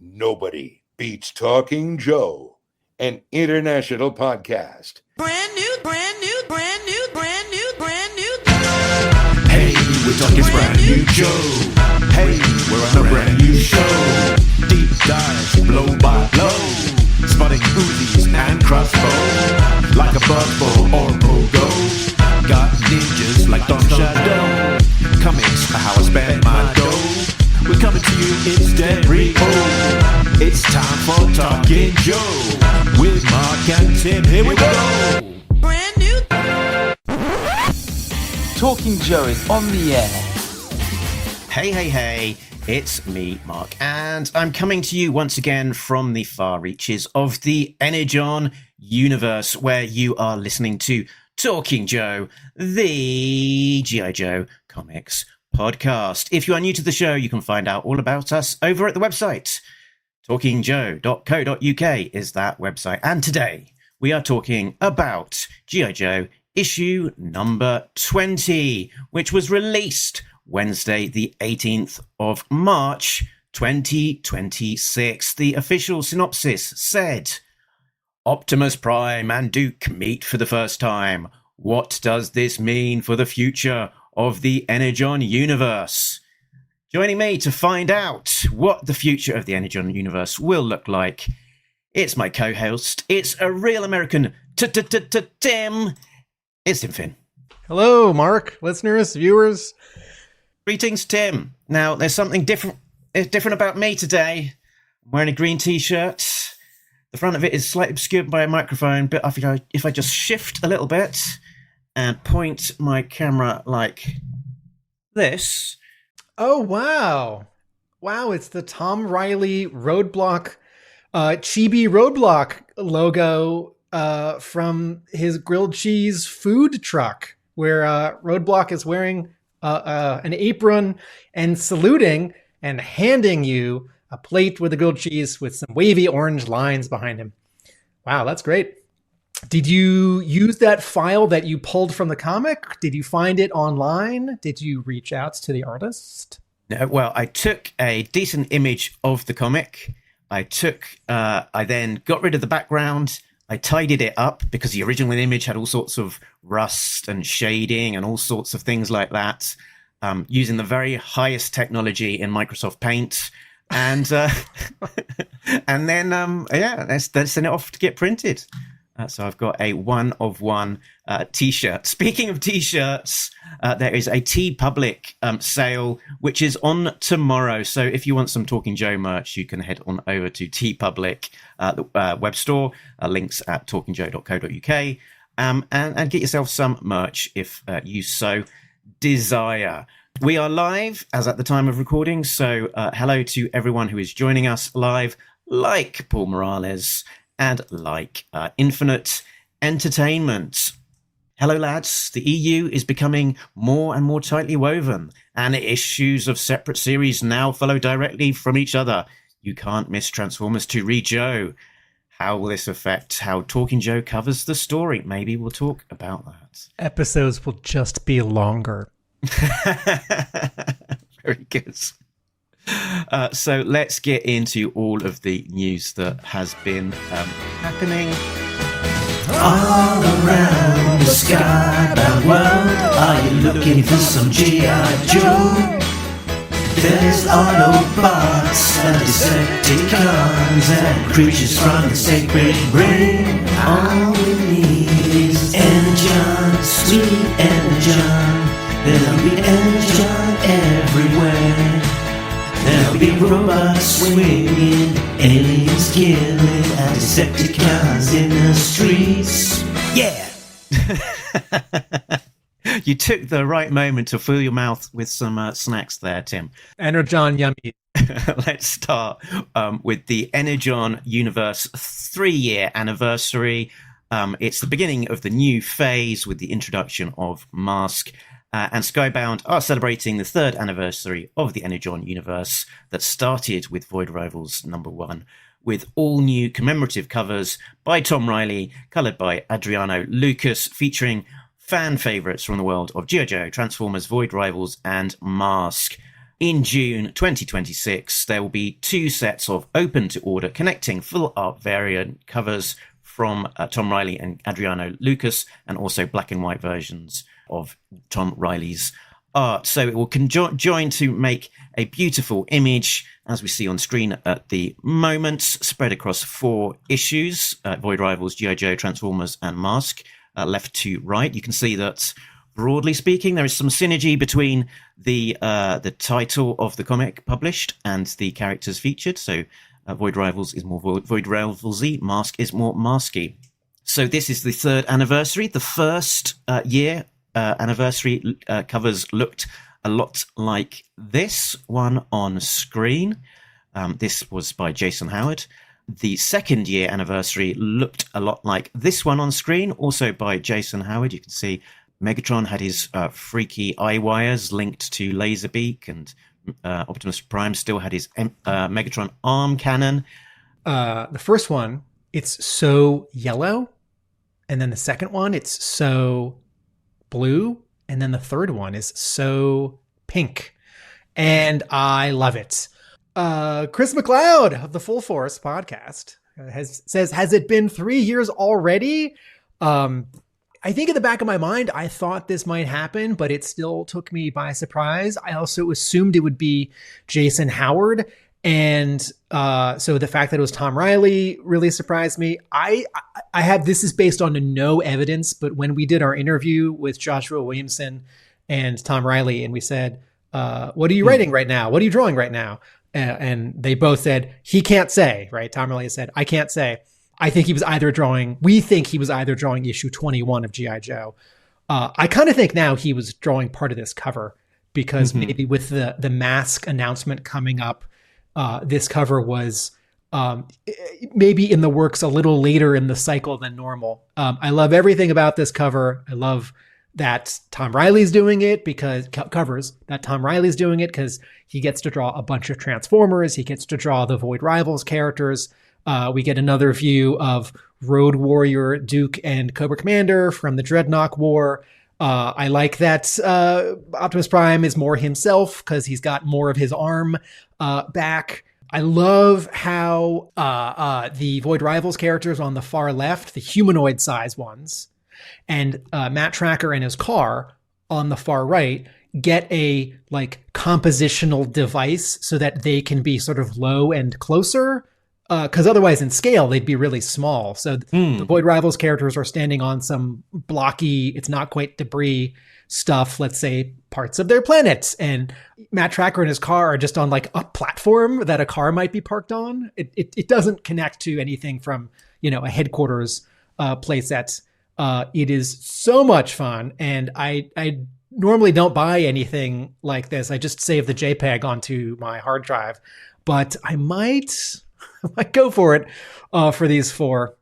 Nobody beats Talking Joe, an international podcast. Brand new. Hey, we're talking brand new Joe. Hey, we're on a brand new show. Deep dives, blow by blow. Spotting Uzis and crossbow. Like a buzzbow or pogo. Got ninjas like Don Shadow. Comics are how I spend my dough. We're coming to you in stereo. It's time for Talking Joe. With Mark and Tim, here we go. Brand new. Talking Joe is on the air. Hey, it's me, Mark, and I'm coming to you once again from the far reaches of the Energon Universe, where you are listening to Talking Joe, the G.I. Joe comics podcast. If you are new to the show, you can find out all about us over at the website. talkingjoe.co.uk is that website. And today we are talking about G.I. Joe issue number 20, which was released Wednesday, the 18th of March, 2026. The official synopsis said, Optimus Prime and Duke meet for the first time. What does this mean for the future of the Energon Universe? Joining me to find out what the future of the Energon Universe will look like, it's my co-host. It's a real American Tim. It's Tim Finn. Hello, Mark, listeners, viewers. Greetings, Tim. Now, there's something different about me today. I'm wearing a green t-shirt. The front of it is slightly obscured by a microphone, but if I just shift a little bit and point my camera like this. Oh, wow. Wow, it's the Tom Reilly Roadblock, Chibi Roadblock logo from his grilled cheese food truck, where Roadblock is wearing an apron and saluting and handing you a plate with the grilled cheese with some wavy orange lines behind him. Wow, that's great. Did you use that file that you pulled from the comic? Did you find it online? Did you reach out to the artist? No, well, I took a decent image of the comic. I then got rid of the background. I tidied it up because the original image had all sorts of rust and shading and all sorts of things like that, using the very highest technology in Microsoft Paint. And and then, let's send it off to get printed. So I've got a one-of-one T-shirt. Speaking of T-shirts, there is a TeePublic sale, which is on tomorrow. So if you want some Talking Joe merch, you can head on over to TeePublic, the web store. Links at talkingjoe.co.uk, and get yourself some merch if you so desire. We are live, as at the time of recording, so hello to everyone who is joining us live, like Paul Morales and like Infinite Entertainment. Hello, lads. The EU is becoming more and more tightly woven, and issues of separate series now follow directly from each other. You can't miss Transformers 2 Re-Joe. How will this affect how Talking Joe covers the story? Maybe we'll talk about that. Episodes will just be longer. Very good. So let's get into all of the news that has been happening. All around the skybound world, are you looking for some G.I. Joe? There's Autobots and Decepticons and creatures from the sacred brain. All we need is Energon, sweet Energon. There'll be Energon everywhere. There'll be robots swinging, aliens killing, and Decepticons in the streets. Yeah! You took the right moment to fill your mouth with some snacks there, Tim. Energon yummy. Let's start with the Energon Universe 3-year anniversary. It's the beginning of the new phase with the introduction of Mask. And Skybound are celebrating the 3rd anniversary of the Energon Universe that started with Void Rivals #1, with all new commemorative covers by Tom Reilly, coloured by Adriano Lucas, featuring fan favourites from the world of G.I. Joe, Transformers, Void Rivals, and Mask. In June 2026, there will be 2 sets of open to order connecting full art variant covers from Tom Reilly and Adriano Lucas, and also black and white versions of Tom Reilly's art. So it will join to make a beautiful image, as we see on screen at the moment, spread across 4 issues, Void Rivals, G.I. Joe, Transformers, and Mask, left to right. You can see that, broadly speaking, there is some synergy between the title of the comic published and the characters featured. So Void Rivals is more Void Rivals-y, Mask is more Masky. So this is the 3rd anniversary. The first year anniversary covers looked a lot like this one on screen. This was by Jason Howard. The 2nd year anniversary looked a lot like this one on screen, also by Jason Howard. You can see Megatron had his freaky eye wires linked to Laserbeak, and Optimus Prime still had his Megatron arm cannon. The first one, it's so yellow. And then the second one, it's so blue. And then the third one is so pink. And I love it. Chris McLeod of the Full Force podcast says, has it been 3 years already? I think in the back of my mind, I thought this might happen, but it still took me by surprise. I also assumed it would be Jason Howard. And so the fact that it was Tom Reilly really surprised me. I have, this is based on no evidence, but when we did our interview with Joshua Williamson and Tom Reilly, and we said, what are you writing right now? What are you drawing right now? And they both said, he can't say, right? Tom Reilly said, I can't say. I think he was either drawing, we think he was either drawing issue 21 of G.I. Joe. I kind of think now he was drawing part of this cover, because maybe with the Mask announcement coming up, this cover was maybe in the works a little later in the cycle than normal. I love everything about this cover. I love that Tom Reilly's doing it, because Tom Reilly's doing it because he gets to draw a bunch of Transformers. He gets to draw the Void Rivals characters. We get another view of Road Warrior, Duke, and Cobra Commander from the Dreadnought War. I like that Optimus Prime is more himself because he's got more of his arm back. I love how the Void Rivals characters on the far left, the humanoid size ones, and Matt Tracker and his car on the far right get a like compositional device so that they can be sort of low and closer. Because otherwise in scale, they'd be really small. So the Void Rivals characters are standing on some blocky, it's not quite debris stuff, let's say parts of their planets. And Matt Tracker and his car are just on like a platform that a car might be parked on. It doesn't connect to anything from, a headquarters playset. It is so much fun. And I normally don't buy anything like this. I just save the JPEG onto my hard drive. But I might go for it for these 4.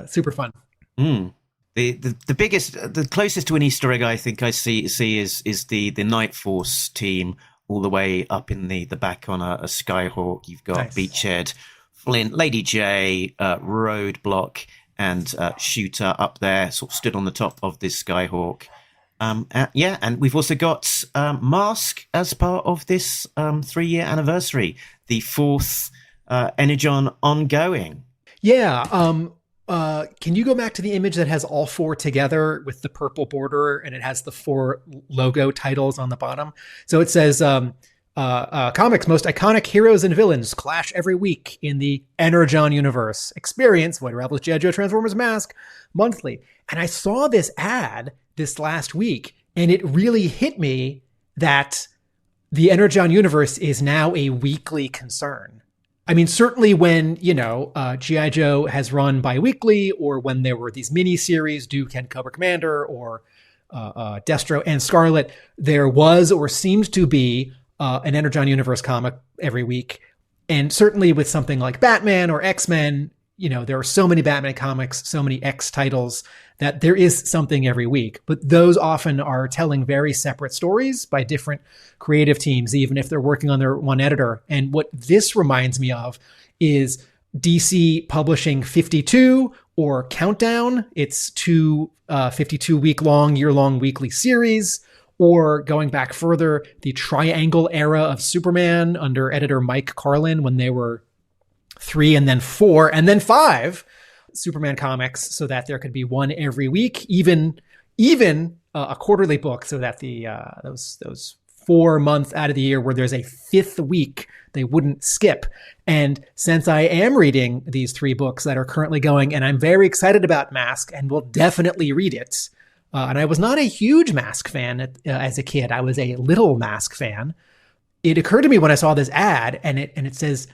Super fun. The biggest, the closest to an Easter egg I think I see is the Night Force team all the way up in the back on a Skyhawk. You've got nice. Beachhead, Flint, Lady J, Roadblock, and Shooter up there, sort of stood on the top of this Skyhawk. And we've also got Mask as part of this 3-year anniversary, the 4th Energon ongoing. Yeah. Can you go back to the image that has all 4 together with the purple border, and it has the 4 logo titles on the bottom? So it says, comics most iconic heroes and villains clash every week in the Energon Universe. Experience Void Rivals, G.I. Joe, Transformers, Mask monthly. And I saw this ad this last week, and it really hit me that the Energon Universe is now a weekly concern. I mean, certainly when, G.I. Joe has run bi-weekly, or when there were these mini-series, Duke and Cobra Commander, or Destro and Scarlet, there was or seemed to be an Energon Universe comic every week. And certainly with something like Batman or X-Men, there are so many Batman comics, so many X titles, that there is something every week. But those often are telling very separate stories by different creative teams, even if they're working on their one editor. And what this reminds me of is DC publishing 52 or Countdown. It's 2 52-week-long, year-long weekly series. or going back further, the Triangle era of Superman under editor Mike Carlin when they were 3 and then 4 and then 5 Superman comics, so that there could be one every week, even a quarterly book, so that the those 4 months out of the year where there's a 5th week they wouldn't skip. And since I am reading these 3 books that are currently going, and I'm very excited about Mask and will definitely read it, and I was not a huge Mask fan as a kid. I was a little Mask fan. It occurred to me when I saw this ad, and it says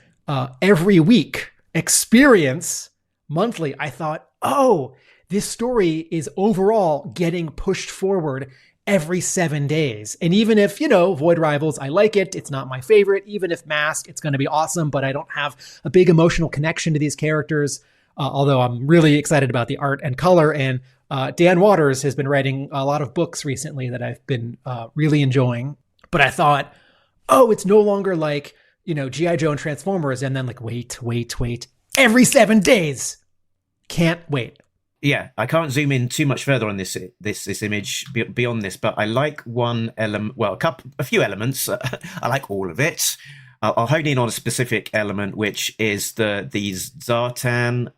every week experience monthly. I thought, oh, this story is overall getting pushed forward every 7 days. And even if, Void Rivals, I like it, it's not my favorite. Even if Mask, it's going to be awesome, but I don't have a big emotional connection to these characters. Although I'm really excited about the art and color. And Dan Waters has been writing a lot of books recently that I've been really enjoying. But I thought, oh, it's no longer like, G.I. Joe and Transformers, and then like, wait, every 7 days. Can't wait. Yeah, I can't zoom in too much further on this image beyond this, but I like one element. Well, a few elements. I like all of it. I'll hone in on a specific element, which is these Zartan.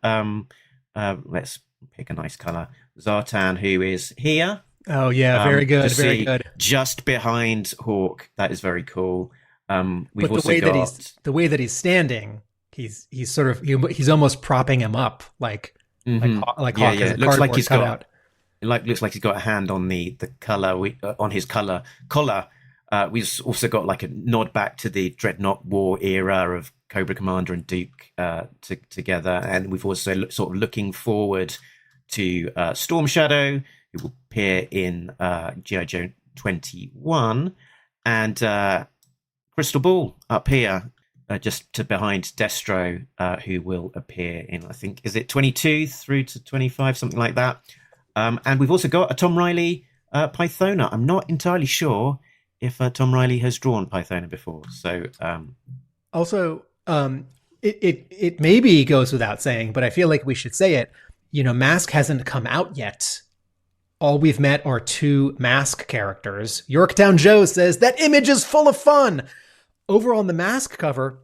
Let's pick a nice color. Zartan, who is here. Oh yeah, very good, very good. Just behind Hawk. That is very cool. We've but the way that he's standing, he's almost propping him up like Hawk has a looks like he's cutout. Looks like he's got a hand on the color on his collar. We've also got like a nod back to the Dreadnought War era of Cobra Commander and Duke together, and we've also sort of looking forward to Storm Shadow, who will appear in G.I. Joe 21, and Crystal Ball up here, just to behind Destro, who will appear in, I think, is it 22 through to 25, something like that. And we've also got a Tom Reilly Pythona. I'm not entirely sure if Tom Reilly has drawn Pythona before. So also, it maybe goes without saying, but I feel like we should say it. Mask hasn't come out yet. All we've met are 2 Mask characters. Yorktown Joe says, that image is full of fun. Over on the Mask cover,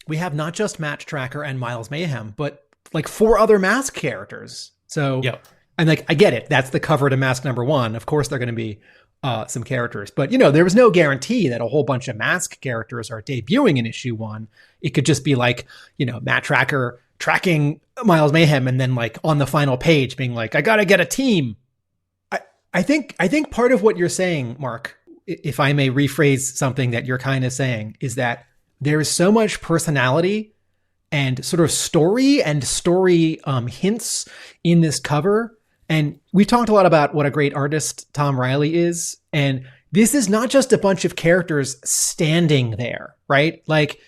we have not just Match Tracker and Miles Mayhem, but like 4 other Mask characters. So, yep. And like, I get it. That's the cover to Mask #1. Of course, they're going to be some characters. But, there was no guarantee that a whole bunch of Mask characters are debuting in issue 1. It could just be like, Matt Tracker tracking Miles Mayhem and then like on the final page being like, I got to get a team. I think part of what you're saying, Mark, if I may rephrase something that you're kind of saying, is that there is so much personality and sort of story hints in this cover. And we've talked a lot about what a great artist Tom Reilly is. And this is not just a bunch of characters standing there, right? Like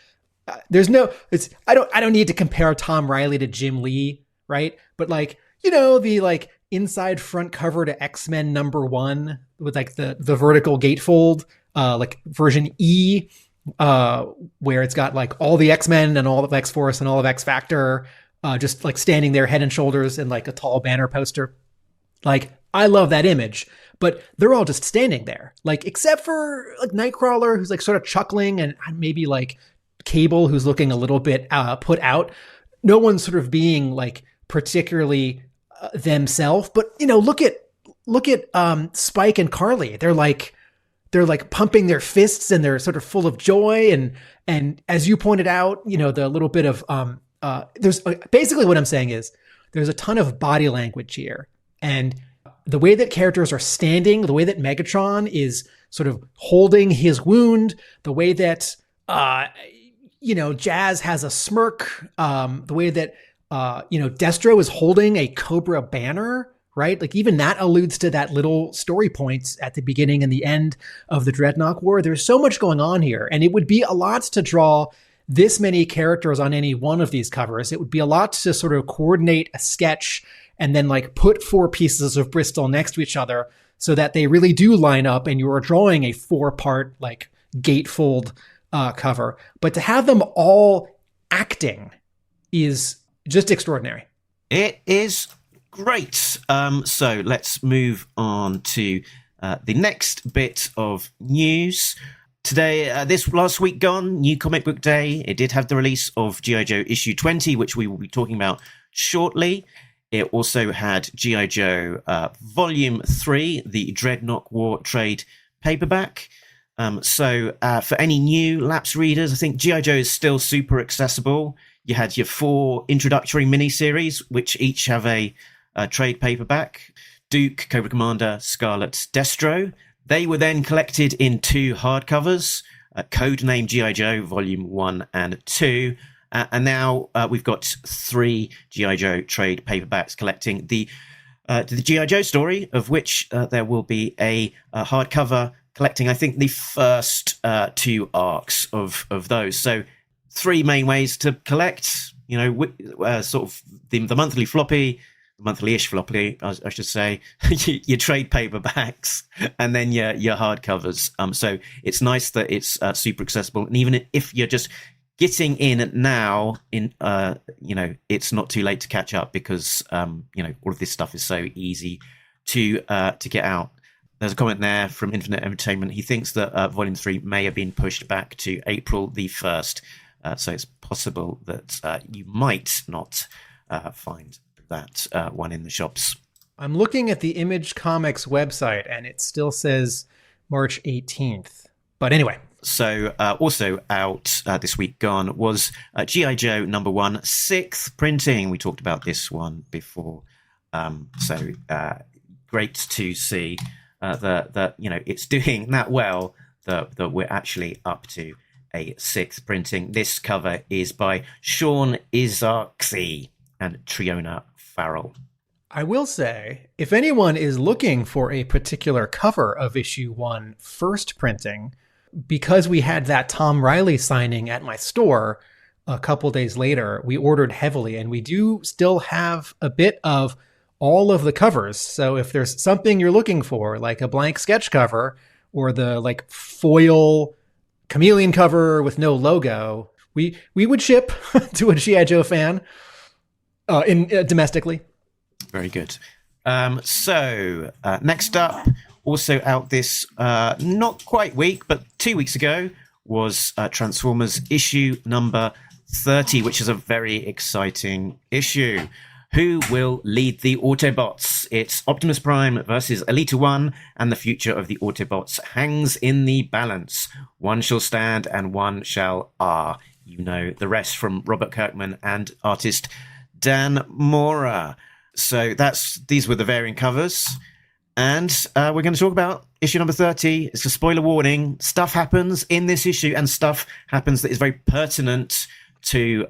I don't need to compare Tom Reilly to Jim Lee, right? But like, the like inside front cover to X-Men #1 with like the vertical gatefold, like version E, where it's got like all the X-Men and all of X-Force and all of X-Factor, just like standing there head and shoulders in like a tall banner poster. Like, I love that image, but they're all just standing there, like, except for like Nightcrawler, who's like sort of chuckling, and maybe like Cable, who's looking a little bit put out. No one's sort of being like particularly themselves, but look at Spike and Carly. They're like pumping their fists and they're sort of full of joy. And as you pointed out, the little bit of, there's basically what I'm saying is there's a ton of body language here, and the way that characters are standing, the way that Megatron is sort of holding his wound, the way that, Jazz has a smirk, the way that, Destro is holding a Cobra banner, right? Like even that alludes to that little story points at the beginning and the end of the Dreadnought War. There's so much going on here, and it would be a lot to draw this many characters on any one of these covers. It would be a lot to sort of coordinate a sketch and then like put 4 pieces of Bristol next to each other so that they really do line up and you're drawing a 4-part like gatefold cover. But to have them all acting is just extraordinary. It is great. So let's move on to the next bit of news. Today, this last week gone, New Comic Book Day, it did have the release of G.I. Joe issue 20, which we will be talking about shortly. It also had G.I. Joe Volume 3, the Dreadnought War trade paperback. So for any new lapsed readers, I think G.I. Joe is still super accessible. You had your 4 introductory miniseries, which each have a trade paperback. Duke, Cobra Commander, Scarlet, Destro. They were then collected in 2 hardcovers, codenamed G.I. Joe Volume 1 and 2. And now we've got 3 G.I. Joe trade paperbacks collecting the G.I. Joe story, of which there will be a hardcover collecting, I think, the first 2 arcs of those. So 3 main ways to collect, sort of the monthly floppy, monthly-ish floppy, I should say, your trade paperbacks, and then your hardcovers. So it's nice that it's super accessible. And even if you're just getting in now, it's not too late to catch up because, all of this stuff is so easy to get out. There's a comment there from Infinite Entertainment. He thinks that Volume 3 may have been pushed back to April the 1st. So it's possible that you might not find that one in the shops. I'm looking at the Image Comics website, and it still says March 18th. But anyway. So also out this week gone was G.I. Joe number 1, 6th printing. We talked about this one before. So great to see that it's doing that well that we're actually up to a 6th printing. This cover is by Sean Izaakse and Triona Farrell. I will say, if anyone is looking for a particular cover of issue 1 first printing, because we had that Tom Reilly signing at my store a couple days later, we ordered heavily, and we do still have a bit of all of the covers. So if there's something you're looking for, like a blank sketch cover or the foil chameleon cover with no logo, we would ship to a G.I. Joe fan domestically. Very good. So next up, also out this not quite week, but 2 weeks ago, was Transformers issue number 30, which is a very exciting issue. Who will lead the Autobots? It's Optimus Prime versus Elita 1, and the future of the Autobots hangs in the balance. One shall stand and one shall err. You know the rest from Robert Kirkman and artist Dan Mora. So these were the variant covers. And we're going to talk about issue number 30. It's a spoiler warning. Stuff happens in this issue, and stuff happens that is very pertinent to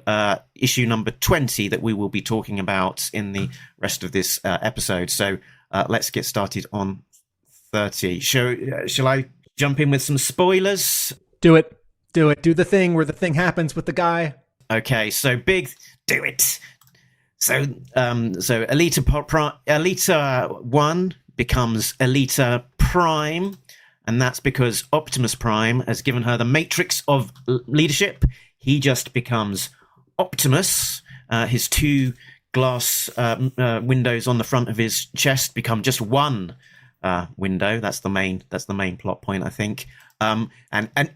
issue number 20 that we will be talking about in the rest of this episode. So let's get started on 30. Shall I jump in with some spoilers? Do it. Do the thing where the thing happens with the guy. Okay, so do it. So Elita 1 becomes Elita Prime, and that's because Optimus Prime has given her the matrix of leadership. He just becomes Optimus. His 2 glass windows on the front of his chest become just one window. That's the main plot point, I think. And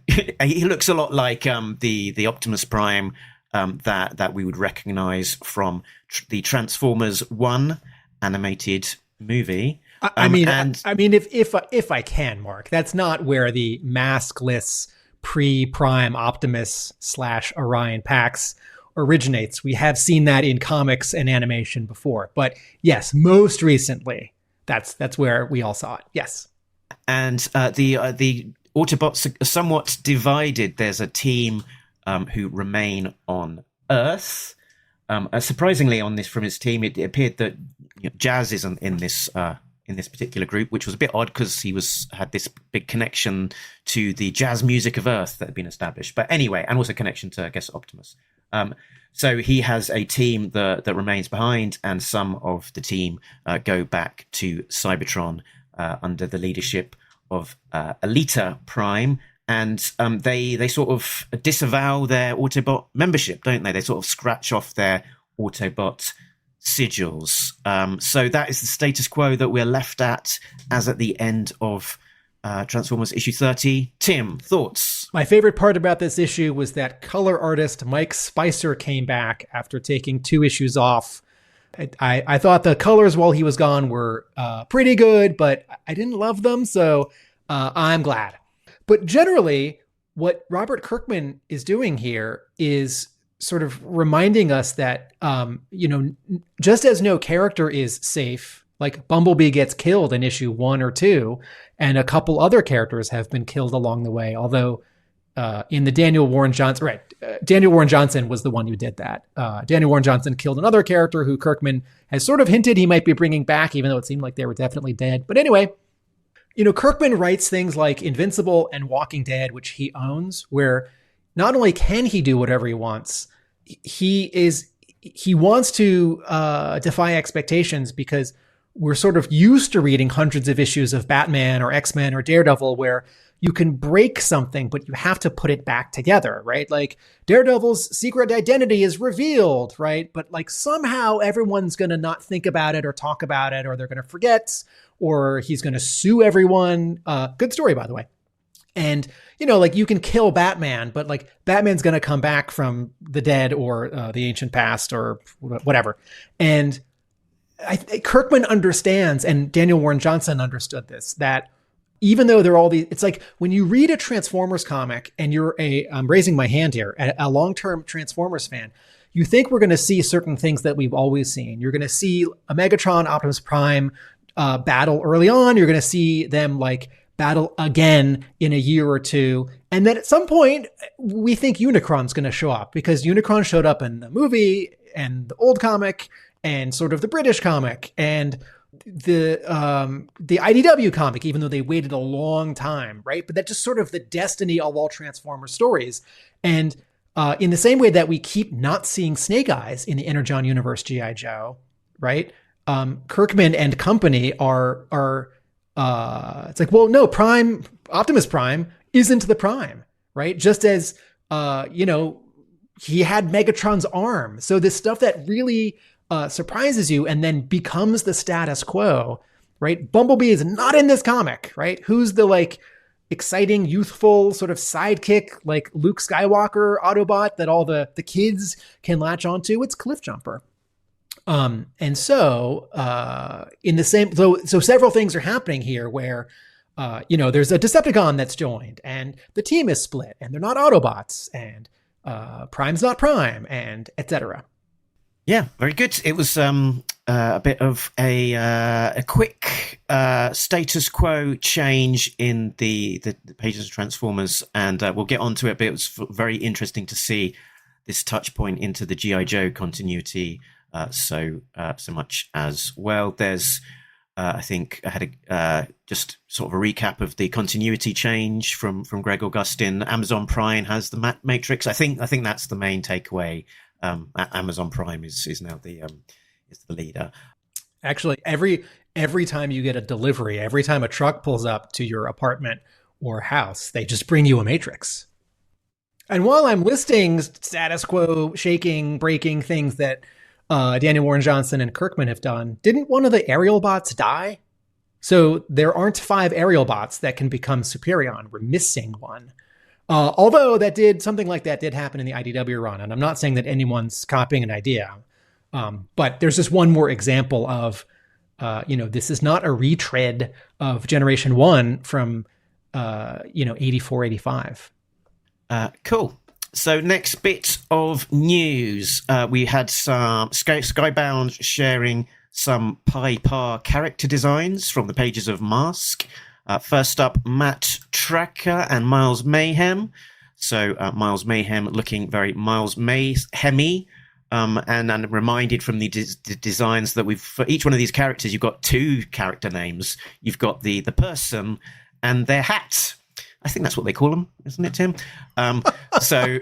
he looks a lot like the Optimus Prime that we would recognize from the Transformers 1 animated movie. I mean, if I can, Mark, that's not where the maskless pre-Prime Optimus / Orion Pax originates. We have seen that in comics and animation before, but yes, most recently, that's where we all saw it. Yes, and the Autobots are somewhat divided. There's a team who remain on Earth. Surprisingly, from his team, it appeared that Jazz isn't in this particular group, which was a bit odd because he had this big connection to the jazz music of Earth that had been established. But anyway, and also connection to, I guess, Optimus. So he has a team that remains behind, and some of the team go back to Cybertron under the leadership of Elita Prime. And they sort of disavow their Autobot membership, don't they? They sort of scratch off their Autobot sigils. So that is the status quo that we're left at as at the end of Transformers issue 30. Tim, thoughts? My favorite part about this issue was that color artist Mike Spicer came back after taking 2 issues off. I thought the colors while he was gone were pretty good, but I didn't love them, so I'm glad. But generally, what Robert Kirkman is doing here is sort of reminding us that, just as no character is safe, like Bumblebee gets killed in issue 1 or 2, and a couple other characters have been killed along the way, although in the Daniel Warren Johnson, right, Daniel Warren Johnson was the one who did that. Daniel Warren Johnson killed another character who Kirkman has sort of hinted he might be bringing back, even though it seemed like they were definitely dead. But anyway, Kirkman writes things like Invincible and Walking Dead, which he owns, where not only can he do whatever he wants, he wants to defy expectations, because we're sort of used to reading hundreds of issues of Batman or X-Men or Daredevil where you can break something, but you have to put it back together, right? Like Daredevil's secret identity is revealed, right? But like somehow everyone's going to not think about it or talk about it, or they're going to forget, or he's going to sue everyone. Good story, by the way. And, like you can kill Batman, but like Batman's going to come back from the dead or the ancient past or whatever. And Kirkman understands, and Daniel Warren Johnson understood this, that even though they're all these, it's like when you read a Transformers comic and you're I'm raising my hand here, a long-term Transformers fan, you think we're going to see certain things that we've always seen. You're going to see a Megatron Optimus Prime battle early on. You're going to see them like battle again in a year or two. And then at some point we think Unicron's going to show up, because Unicron showed up in the movie and the old comic and sort of the British comic and the IDW comic, even though they waited a long time, right? But that's just sort of the destiny of all Transformers stories. And in the same way that we keep not seeing Snake Eyes in the Energon Universe G.I. Joe, right? Kirkman and company are it's like, well, no, Optimus Prime isn't the Prime, right? Just as, he had Megatron's arm. So this stuff that really surprises you and then becomes the status quo, right? Bumblebee is not in this comic, right? Who's the like exciting, youthful sort of sidekick, like Luke Skywalker Autobot that all the kids can latch onto? It's Cliffjumper. And so in the same, so several things are happening here where, there's a Decepticon that's joined and the team is split and they're not Autobots and Prime's not Prime and etc. Yeah, very good. It was a bit of a quick status quo change in the pages of Transformers, and we'll get onto it, but it was very interesting to see this touch point into the G.I. Joe continuity so much as well. There's, I think I had just sort of a recap of the continuity change from Greg Augustin. Amazon Prime has the Matrix. I think that's the main takeaway. Amazon Prime is now the leader. Actually, every time you get a delivery, every time a truck pulls up to your apartment or house, they just bring you a Matrix. And while I'm listing status quo, shaking, breaking things that Daniel Warren Johnson and Kirkman have done, didn't one of the aerial bots die? So there aren't 5 aerial bots that can become Superion. We're missing one. Although something like that did happen in the IDW run, and I'm not saying that anyone's copying an idea, but there's just one more example of, this is not a retread of Generation 1 from, 84, 85. Cool. So next bit of news, we had some Skybound sharing some Pi-Par character designs from the pages of Mask. First up, Matt Tracker and Miles Mayhem. So Miles Mayhem looking very Miles Mayhem-y. And I'm reminded from the designs that for each one of these characters, you've got 2 character names. You've got the person and their hat. I think that's what they call them, isn't it, Tim? So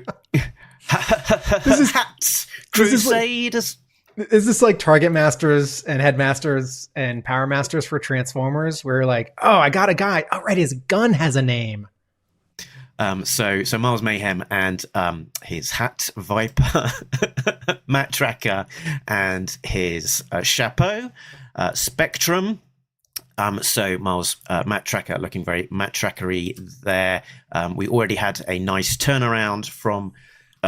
hats, Crusaders. Is this like Target Masters and Headmasters and Power Masters for Transformers, where you're like, oh, I got a guy. Oh, right, his gun has a name. So Miles Mayhem and his hat Viper, Matt Tracker, and his chapeau Spectrum. So Miles, Matt Tracker looking very Matt Trackery there. We already had a nice turnaround from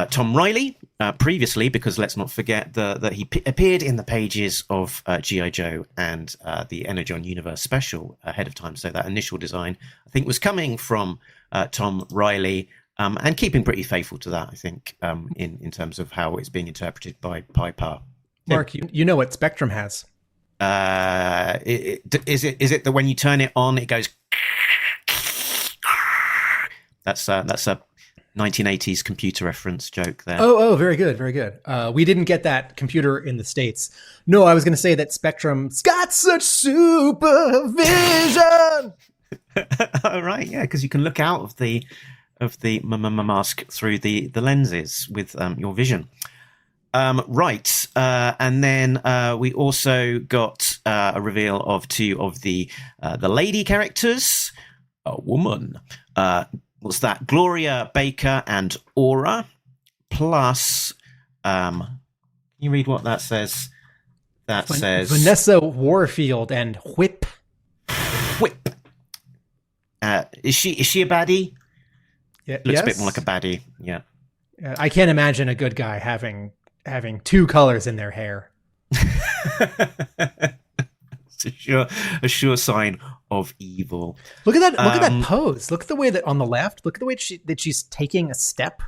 Tom Reilly previously, because let's not forget that he appeared in the pages of G.I. Joe and the Energon Universe special ahead of time. So that initial design, I think, was coming from Tom Reilly, and keeping pretty faithful to that, I think, in terms of how it's being interpreted by Piper. Mark, you know what Spectrum has? Is it that when you turn it on, it goes? That's a 1980s computer reference joke there. Oh, very good, very good. We didn't get that computer in the States. No, I was going to say that Spectrum's got such supervision. Right, yeah, because you can look out of the mask through the lenses with your vision. Right, and then we also got a reveal of two of the lady characters. A woman. What's that? Gloria Baker and Aura. Plus, can you read what that says? That says Vanessa Warfield and Whip. Whip. Is she a baddie? Yeah, Looks yes. a bit more like a baddie. Yeah. I can't imagine a good guy having two colors in their hair. It's a sure sign of evil. Look at that! Look at that pose. Look at the way that on the left. Look at the way that she's taking a step,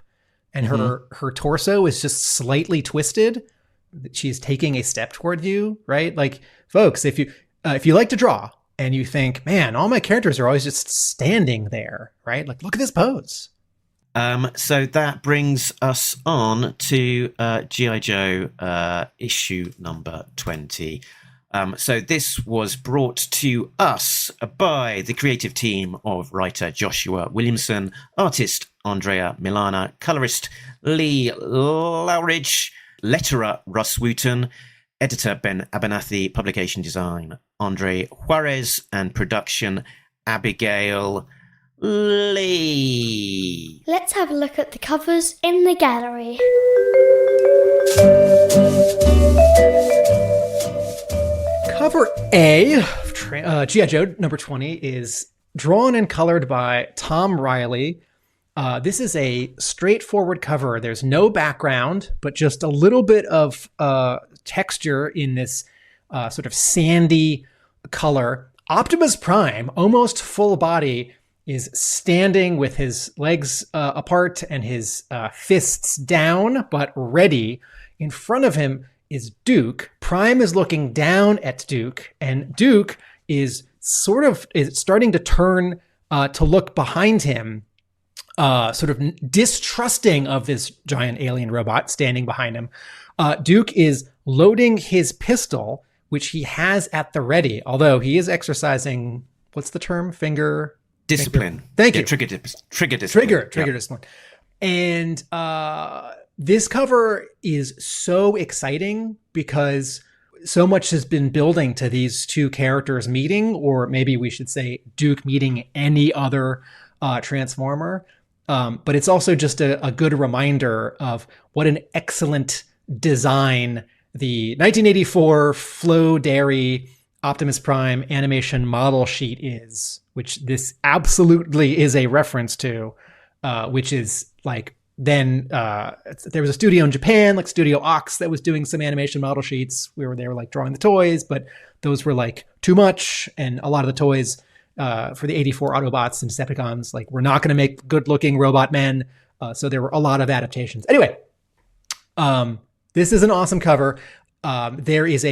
and her torso is just slightly twisted. She's taking a step toward you, right? Like, folks, if you like to draw and you think, man, all my characters are always just standing there, right? Like, look at this pose. So that brings us on to G.I. Joe issue number 20. So this was brought to us by the creative team of writer Joshua Williamson, artist Andrea Milana, colorist Lee Loughridge, letterer Russ Wooton, editor Ben Abernethy, publication design Andres Juarez, and production Abigail Lee. Let's have a look at the covers in the gallery. Cover A, G.I. Joe number 20, is drawn and colored by Tom Reilly. This is a straightforward cover. There's no background, but just a little bit of texture in this sort of sandy color. Optimus Prime, almost full body, is standing with his legs apart and his fists down, but ready. In front of him is Duke. Prime is looking down at Duke, and Duke is starting to turn to look behind him, sort of distrusting of this giant alien robot standing behind him. Duke is loading his pistol, which he has at the ready, although he is exercising, what's the term? Discipline. Thank you. Trigger discipline. Trigger discipline. And this cover is so exciting because so much has been building to these two characters meeting, or maybe we should say Duke meeting any other Transformer. But it's also just a good reminder of what an excellent design the 1984 Flo Dairy Optimus Prime animation model sheet is, which this absolutely is a reference to, which is like, then there was a studio in Japan, like Studio Ox, that was doing some animation model sheets where they were like drawing the toys, but those were like too much. And a lot of the toys for the 84 Autobots and Decepticons, like, we're not going to make good looking robot men. So there were a lot of adaptations. Anyway, this is an awesome cover. There is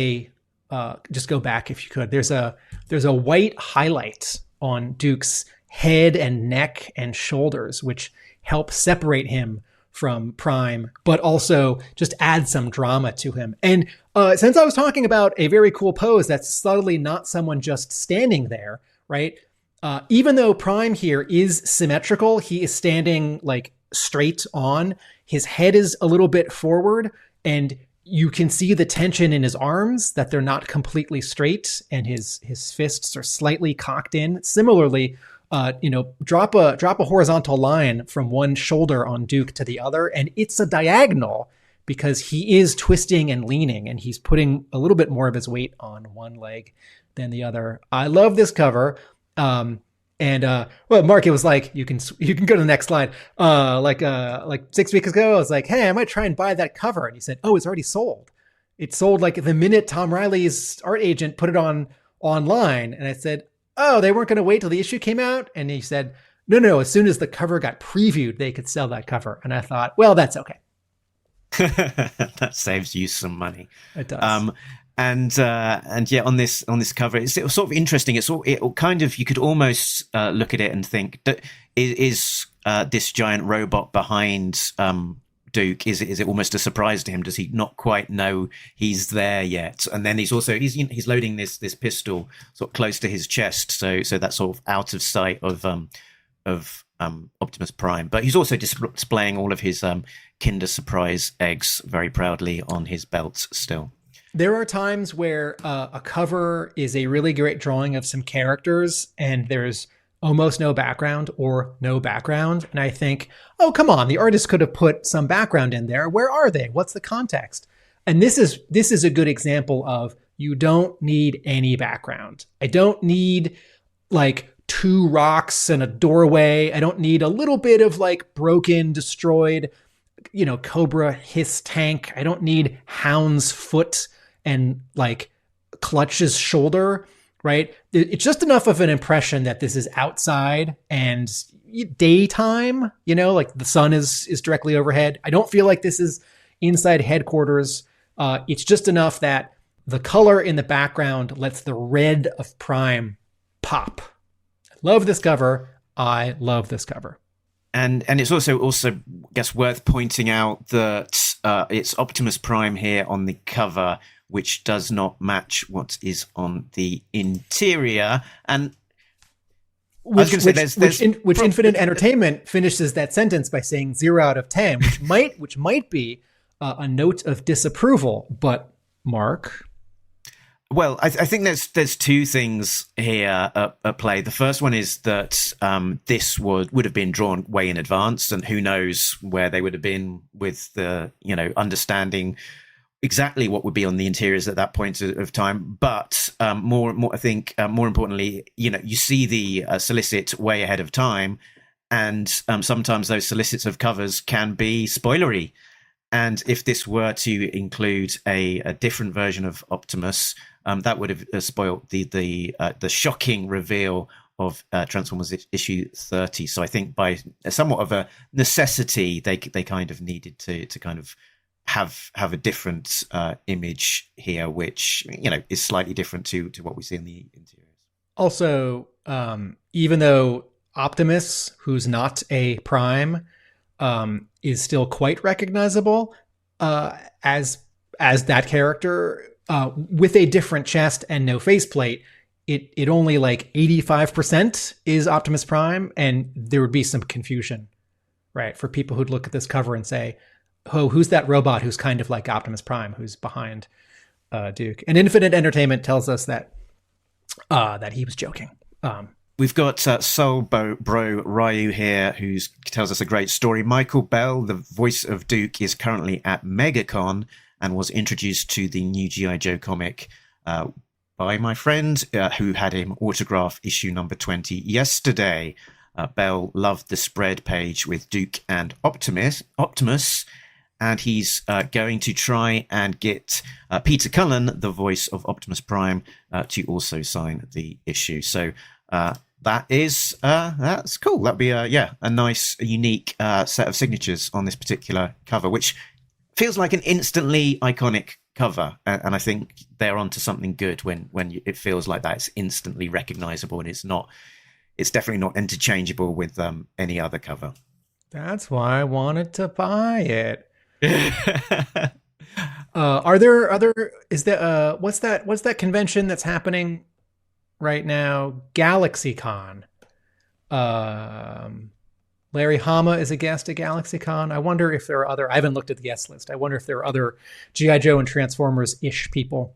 just go back if you could. There's a white highlight on Duke's head and neck and shoulders, which help separate him from Prime, but also just add some drama to him. And since I was talking about a very cool pose that's subtly not someone just standing there, right? Even though Prime here is symmetrical, he is standing like straight on. His head is a little bit forward, and you can see the tension in his arms, that they're not completely straight, and his fists are slightly cocked in. Similarly, drop a horizontal line from one shoulder on Duke to the other, and it's a diagonal because he is twisting and leaning, and he's putting a little bit more of his weight on one leg than the other. I love this cover. Mark, it was like, you can go to the next slide. Like 6 weeks ago, I was like, hey, I might try and buy that cover. And he said, oh, it's already sold. It sold like the minute Tom Reilly's art agent put it online. And I said, oh, they weren't going to wait till the issue came out. And he said, no, as soon as the cover got previewed, they could sell that cover. And I thought, well, that's okay. That saves you some money. It does. And yeah, on this cover, it's sort of interesting. It kind of, you could almost look at it and think, that is this giant robot behind Duke? Is it almost a surprise to him? Does he not quite know he's there yet? And then he's loading this pistol sort of close to his chest, so that's sort of out of sight of Optimus Prime. But he's also displaying all of his Kinder Surprise eggs very proudly on his belt still. There are times where a cover is a really great drawing of some characters and there's almost no background or no background. And I think, oh, come on, the artist could have put some background in there. Where are they? What's the context? And this is a good example of, you don't need any background. I don't need like 2 rocks and a doorway. I don't need a little bit of like broken, destroyed, Cobra hiss tank. I don't need Hound's foot and like Clutch's shoulder, right? It's just enough of an impression that this is outside and daytime, like the sun is directly overhead. I don't feel like this is inside headquarters. It's just enough that the color in the background lets the red of Prime pop. I love this cover. And it's also I guess worth pointing out that it's Optimus Prime here on the cover, which does not match what is on the interior. And which Infinite Entertainment finishes that sentence by saying 0 out of 10, which might be a note of disapproval. But Mark. Well, I think there's 2 things here at play. The first one is that this would have been drawn way in advance, and who knows where they would have been with the understanding exactly what would be on the interiors at that point of time. But more importantly, you see the solicit way ahead of time, and sometimes those solicits of covers can be spoilery. And if this were to include a different version of Optimus, that would have spoiled the shocking reveal of Transformers issue 30. So I think by somewhat of a necessity, they kind of needed to kind of have a different image here, which is slightly different to what we see in the interiors. Also, even though Optimus, who's not a Prime, is still quite recognizable as that character, with a different chest and no faceplate, it only like 85% is Optimus Prime, and there would be some confusion, right, for people who'd look at this cover and say, oh, who's that robot who's kind of like Optimus Prime, who's behind Duke? And Infinite Entertainment tells us that he was joking. We've got Soul Bro Ryu here, who tells us a great story. Michael Bell, the voice of Duke, is currently at MegaCon and was introduced to the new G.I. Joe comic by my friend who had him autograph issue number 20 yesterday. Bell loved the spread page with Duke and Optimus, and he's going to try and get Peter Cullen, the voice of Optimus Prime, to also sign the issue. So that's cool. That'd be a nice, unique set of signatures on this particular cover, which feels like an instantly iconic cover. And I think they're onto something good when it feels like that. It's instantly recognizable, and it's definitely not interchangeable with any other cover. That's why I wanted to buy it. Are there other? Is there what's that convention that's happening right now? GalaxyCon. Larry Hama is a guest at GalaxyCon. I wonder if there are other. I haven't looked at the guest list. I wonder if there are other G.I. Joe and Transformers-ish people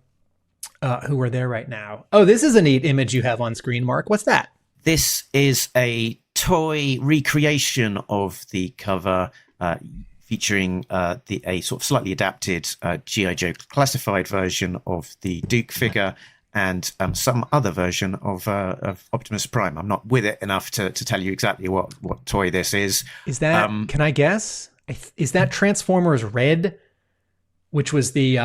who are there right now. Oh, this is a neat image you have on screen, Mark. What's that? This is a toy recreation of the cover, featuring a sort of slightly adapted G.I. Joe classified version of the Duke figure and some other version of Optimus Prime. I'm not with it enough to tell you exactly what toy this is. Is that, can I guess? Is that Transformers Red, which was the...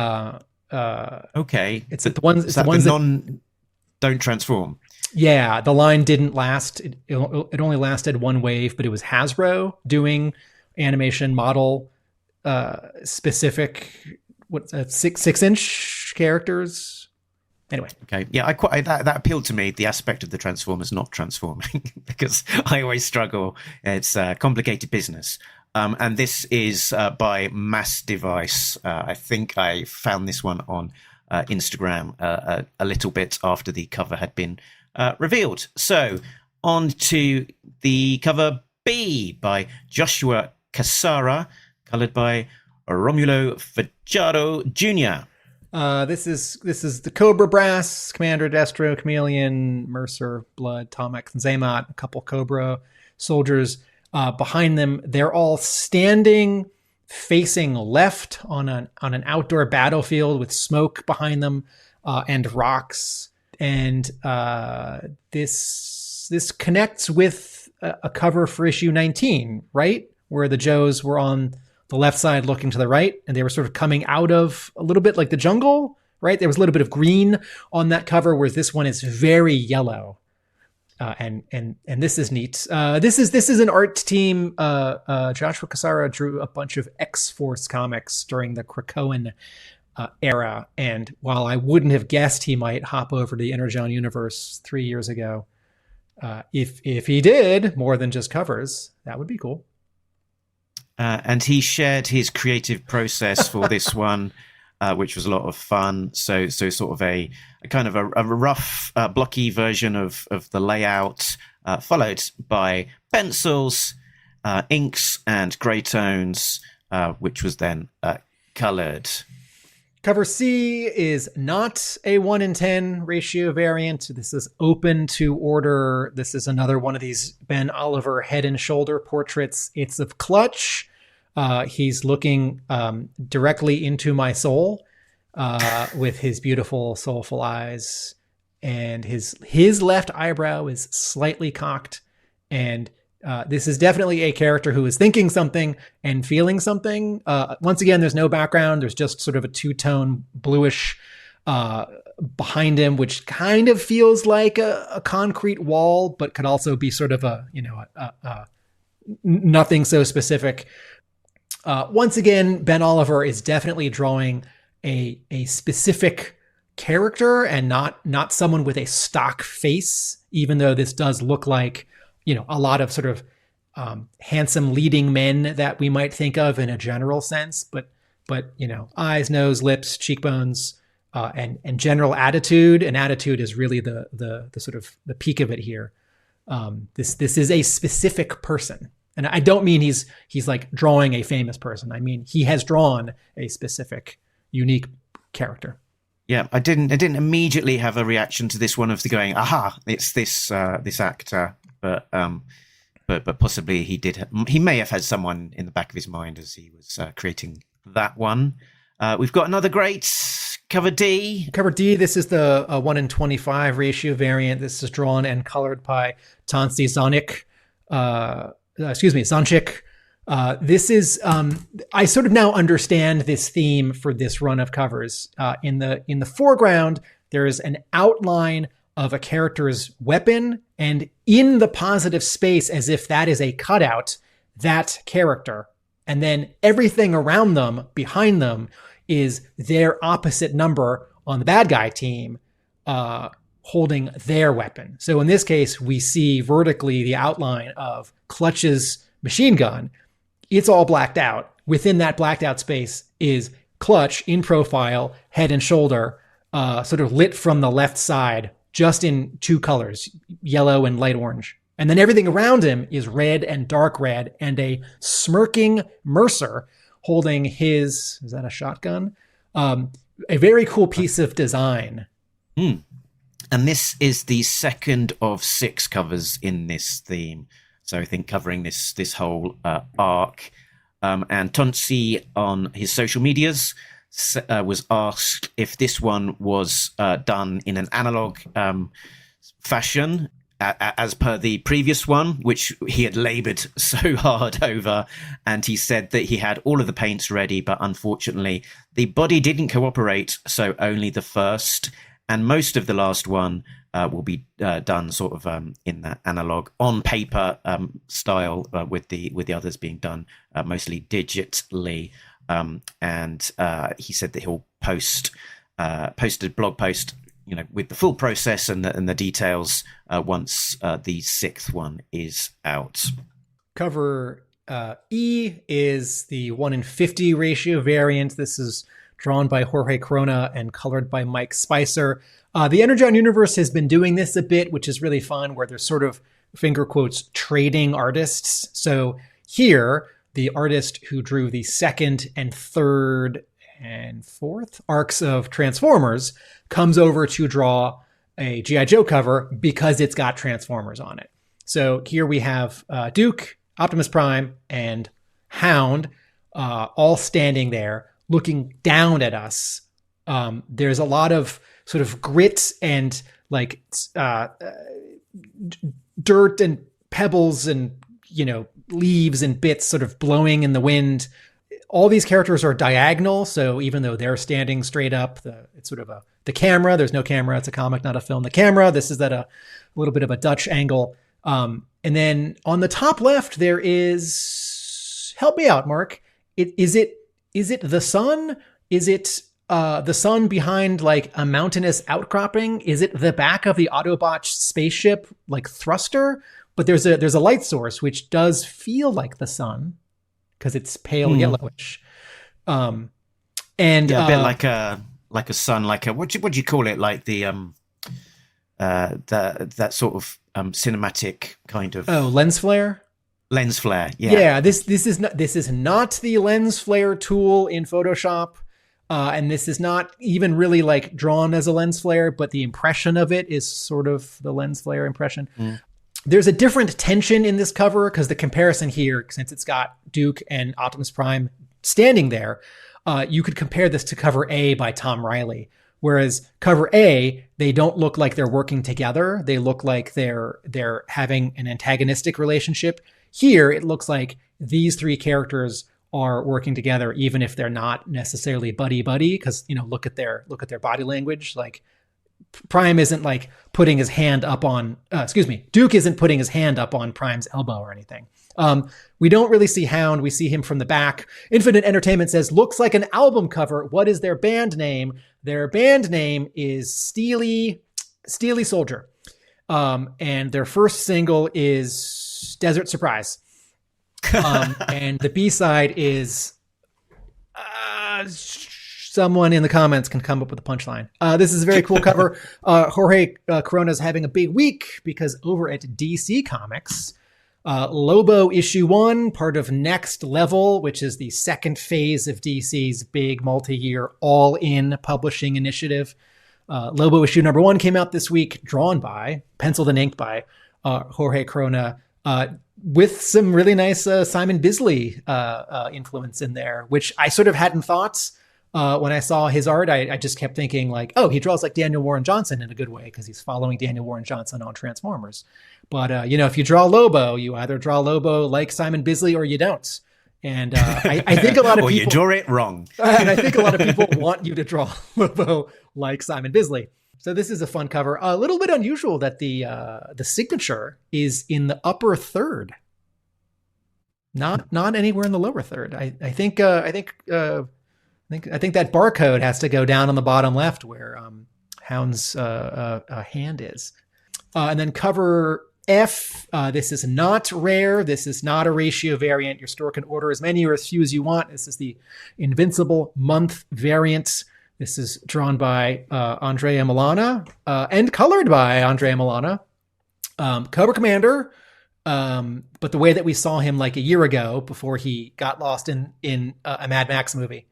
okay. It's the ones that don't transform. Yeah, the line didn't last. It only lasted one wave, but it was Hasbro doing animation model specific 6-inch characters. Anyway, okay, yeah, that appealed to me. The aspect of the Transformers not transforming because I always struggle. It's complicated business. And this is by Mass Device. I think I found this one on Instagram a little bit after the cover had been revealed. So on to the cover B by Joshua Cassara, colored by Romulo Fajardo Jr. This is the Cobra Brass, Commander Destro, Chameleon, Mercer, Blood, Tomex, and Zaymot, a couple Cobra soldiers behind them. They're all standing facing left on an outdoor battlefield with smoke behind them and rocks. And this connects with a cover for issue 19, right? Where the Joes were on the left side looking to the right, and they were sort of coming out of a little bit like the jungle, right? There was a little bit of green on that cover, whereas this one is very yellow. And this is neat. This is an art team. Joshua Cassara drew a bunch of X-Force comics during the Krakoan era, and while I wouldn't have guessed he might hop over to the Energon Universe 3 years ago, if he did more than just covers, that would be cool. And he shared his creative process for this one, which was a lot of fun. So sort of a kind of a rough, blocky version of the layout, followed by pencils, inks, and grey tones, which was then colored. Cover C is not a 1 in 10 ratio variant. This is open to order. This is another one of these Ben Oliver head and shoulder portraits. It's of Clutch. He's looking directly into my soul with his beautiful, soulful eyes. And his left eyebrow is slightly cocked. And this is definitely a character who is thinking something and feeling something. Once again, there's no background. There's just sort of a two-tone bluish behind him, which kind of feels like a concrete wall, but could also be sort of a nothing so specific. Once again, Ben Oliver is definitely drawing a specific character and not someone with a stock face, even though this does look like, a lot of sort of handsome leading men that we might think of in a general sense, but eyes, nose, lips, cheekbones, and general attitude. And attitude is really the sort of the peak of it here. This is a specific person. And I don't mean he's like drawing a famous person. I mean, he has drawn a specific, unique character. Yeah, I didn't immediately have a reaction to this one of the going, aha, it's this actor, but possibly he may have had someone in the back of his mind as he was creating that one. We've got another great cover D. Cover D. This is the 1 in 25 ratio variant. This is drawn and colored by Tonči Zonjić. Zonjić. This is, I sort of now understand this theme for this run of covers. In the foreground, there is an outline of a character's weapon, and in the positive space, as if that is a cutout, that character. And then everything around them, behind them, is their opposite number on the bad guy team, holding their weapon. So in this case, we see vertically the outline of Clutch's machine gun. It's all blacked out. Within that blacked out space is Clutch in profile, head and shoulder, sort of lit from the left side, just in two colors, yellow and light orange. And then everything around him is red and dark red, and a smirking Mercer holding his, is that a shotgun? A very cool piece of design. And this is the second of 6 covers in this theme. So I think covering this whole arc. And Tonči on his social medias was asked if this one was done in an analog fashion, as per the previous one, which he had laboured so hard over. And he said that he had all of the paints ready, but unfortunately the body didn't cooperate, so only the first. And most of the last one will be done sort of in that analog on paper style, with the others being done mostly digitally. And he said that he'll post a blog post, with the full process and the details once the 6th one is out. Cover E is the 1 in 50 ratio variant. This is drawn by Jorge Corona and colored by Mike Spicer. The Energon Universe has been doing this a bit, which is really fun, where they're sort of, finger quotes, trading artists. So here, the artist who drew the 2nd and 3rd and 4th arcs of Transformers comes over to draw a G.I. Joe cover because it's got Transformers on it. So here we have Duke, Optimus Prime, and Hound all standing there looking down at us. There's a lot of sort of grit and like dirt and pebbles and, leaves and bits sort of blowing in the wind. All these characters are diagonal, so even though they're standing straight up, it's sort of the camera. There's no camera. It's a comic, not a film. The camera. This is at a little bit of a Dutch angle. And then on the top left, there is. Help me out, Mark. Is it the sun? Is it the sun behind like a mountainous outcropping? Is it the back of the Autobot spaceship like thruster? But there's a light source which does feel like the sun, because it's pale yellowish, and a bit like a sun, like a what do you call it? Like the that sort of cinematic kind of lens flare. Lens flare, yeah. This is not the lens flare tool in Photoshop, and this is not even really like drawn as a lens flare, but the impression of it is sort of the lens flare impression. There's a different tension in this cover because the comparison here, since it's got Duke and Optimus Prime standing there, you could compare this to cover A by Tom Reilly. Whereas cover A, they don't look like they're working together. They look like they're having an antagonistic relationship. Here, it looks like these 3 characters are working together, even if they're not necessarily buddy-buddy, because, look at their body language. Like, Prime isn't like putting his hand up on, Duke isn't putting his hand up on Prime's elbow or anything. We don't really see Hound. We see him from the back. Infinite Entertainment says, looks like an album cover. What is their band name? Their band name is Steely Soldier. And their first single is Desert Surprise. And the B-side is someone in the comments can come up with a punchline. This is a very cool cover. Jorge Corona is having a big week because over at DC Comics, Lobo issue 1, part of Next Level, which is the second phase of DC's big multi-year all-in publishing initiative. Lobo issue number 1 came out this week, penciled and inked by Jorge Corona, with some really nice Simon Bisley influence in there, which I sort of hadn't thought. When I saw his art, I just kept thinking like, oh, he draws like Daniel Warren Johnson in a good way because he's following Daniel Warren Johnson on Transformers. But, if you draw Lobo, you either draw Lobo like Simon Bisley or you don't. And I think a lot of people... Or you draw it wrong. And I think a lot of people want you to draw Lobo like Simon Bisley. So this is a fun cover. A little bit unusual that the signature is in the upper third. Not anywhere in the lower third. I think that barcode has to go down on the bottom left where Hound's hand is. And then cover F. This is not rare. This is not a ratio variant. Your store can order as many or as few as you want. This is the Invincible Month variant. This is drawn by Andrea Milana and colored by Andrea Milana. Cobra Commander. But the way that we saw him like a year ago before he got lost in a Mad Max movie.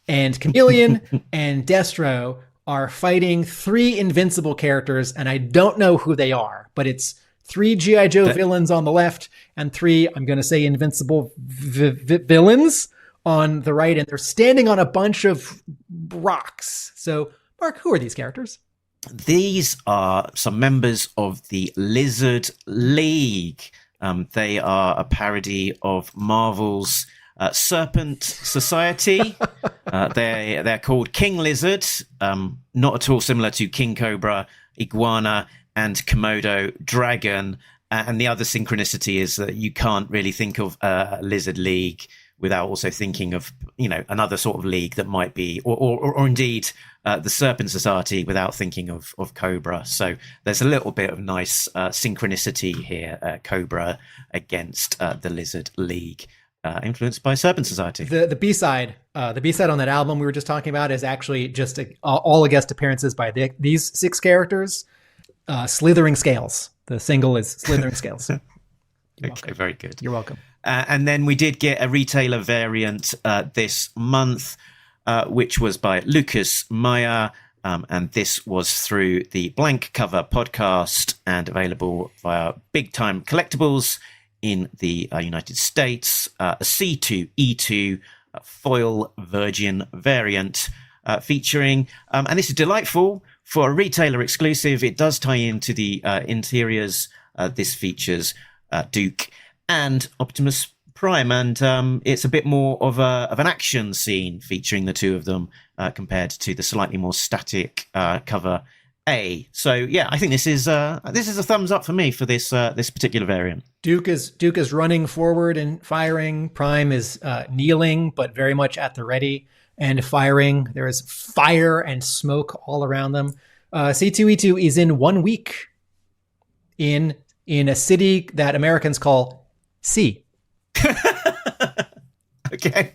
And Chameleon and Destro are fighting 3 invincible characters, and I don't know who they are, but it's 3 G.I. Joe villains on the left and 3, I'm going to say, invincible villains on the right, and they're standing on a bunch of rocks. So, Mark, who are these characters? These are some members of the Lizard League. They are a parody of Marvel's Serpent Society. They're called King Lizard, not at all similar to King Cobra, Iguana, and Komodo Dragon. And the other synchronicity is that you can't really think of a Lizard League without also thinking of, another sort of league that might be, or indeed the Serpent Society without thinking of Cobra. So there's a little bit of nice synchronicity here. Cobra against the Lizard League, influenced by Serpent Society. The B-side on that album we were just talking about is actually just all guest appearances by these 6 characters. Slithering Scales. The single is Slithering Scales. Okay, very good. You're welcome. And then we did get a retailer variant this month, which was by Lucas Meyer. And this was through the Blank Cover podcast and available via Big Time Collectibles in the United States. A C2E2 foil Virgin variant featuring, and this is delightful for a retailer exclusive. It does tie into the interiors. This features Duke and Optimus Prime, and it's a bit more of an action scene featuring the 2 of them compared to the slightly more static cover A. So yeah, I think this is a thumbs up for me for this particular variant. Duke is running forward and firing. Prime is kneeling, but very much at the ready and firing. There is fire and smoke all around them. C2E2 is in 1 week in a city that Americans call C. Okay.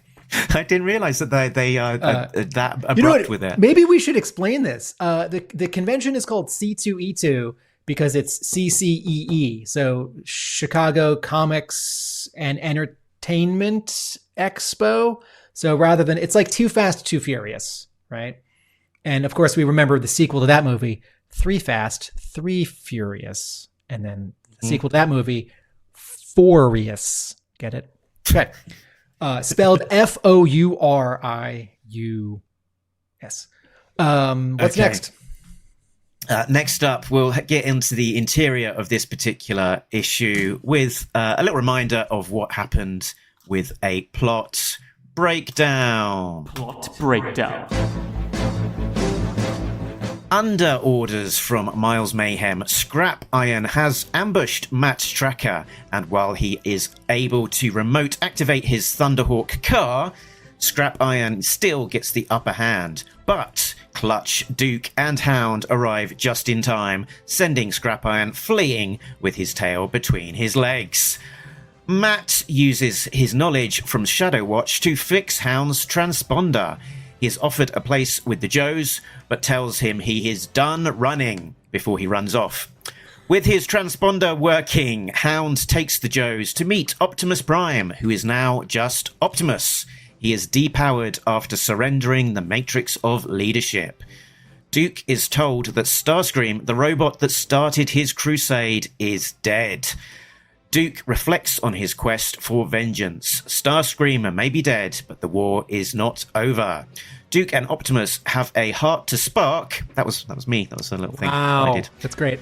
I didn't realize that they are that abrupt with it. Maybe we should explain this. The convention is called C2E2 because it's CCEE, so Chicago Comics and Entertainment Expo. So rather than, it's like Too Fast, Too Furious, right? And of course, we remember the sequel to that movie, 3 Fast, 3 Furious. And then the sequel to that movie, Furious. Get it? Okay. Spelled Fourius. What's next? Next up, we'll get into the interior of this particular issue with a little reminder of what happened with a plot breakdown. Under orders from Miles Mayhem, Scrap Iron has ambushed Matt Tracker, and while he is able to remote activate his Thunderhawk car, Scrap Iron still gets the upper hand. But Clutch, Duke, and Hound arrive just in time, sending Scrap Iron fleeing with his tail between his legs. Matt uses his knowledge from Shadow Watch to fix Hound's transponder. He is offered a place with the Joes, but tells him he is done running before he runs off. With his transponder working, Hound takes the Joes to meet Optimus Prime, who is now just Optimus. He is depowered after surrendering the Matrix of Leadership. Duke is told that Starscream, the robot that started his crusade, is dead. Duke reflects on his quest for vengeance. Starscream may be dead, but the war is not over. Duke and Optimus have a heart to spark. That was me. That was a little thing I did. That's great.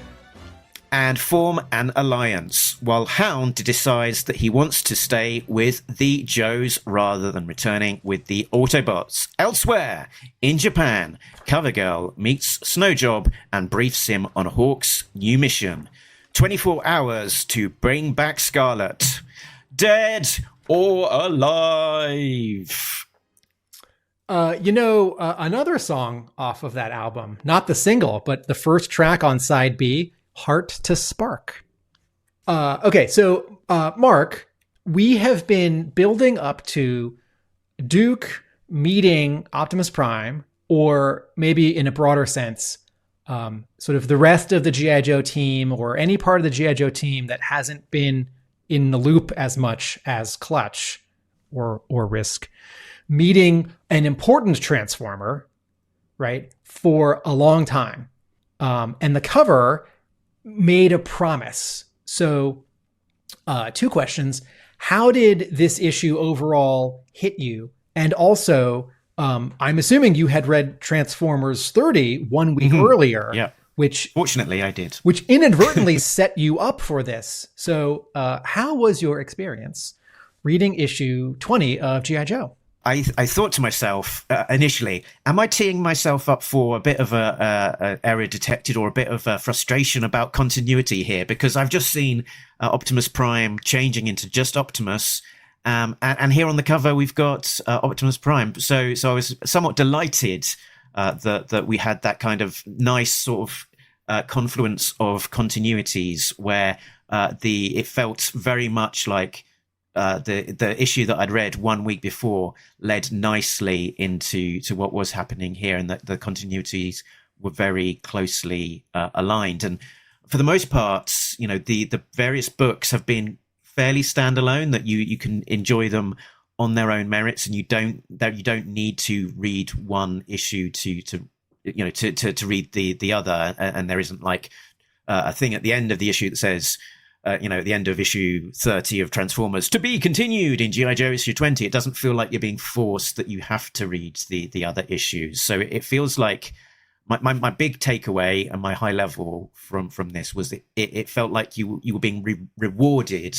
And form an alliance, while Hound decides that he wants to stay with the Joes rather than returning with the Autobots. Elsewhere, in Japan, Covergirl meets Snowjob and briefs him on Hawk's new mission. 24 hours to bring back Scarlet. Dead or alive? Another song off of that album, not the single, but the first track on side B, Heart to Spark. Okay, so Mark, we have been building up to Duke meeting Optimus Prime, or maybe in a broader sense, sort of the rest of the G.I. Joe team, or any part of the G.I. Joe team that hasn't been in the loop as much as Clutch or Risk, meeting an important Transformer, right, for a long time. And the cover made a promise. So 2 questions. How did this issue overall hit you? And also, I'm assuming you had read Transformers 30 1 week earlier. Yeah. Which fortunately I did. Which inadvertently set you up for this. So how was your experience reading issue 20 of G.I. Joe? I thought to myself initially, am I teeing myself up for a bit of a error detected or a bit of frustration about continuity here? Because I've just seen Optimus Prime changing into just Optimus. And here on the cover, we've got Optimus Prime. So I was somewhat delighted that we had that kind of nice sort of confluence of continuities where it felt very much like the issue that I'd read 1 week before led nicely into what was happening here, and that the continuities were very closely aligned. And for the most part, the various books have been fairly standalone, that you can enjoy them on their own merits, and you don't need to read one issue to read the other, and there isn't like a thing at the end of the issue that says at the end of issue 30 of Transformers, to be continued in G.I. Joe issue 20. It doesn't feel like you're being forced that you have to read the other issues. So it feels like my big takeaway and my high level from this was that it felt like you were being rewarded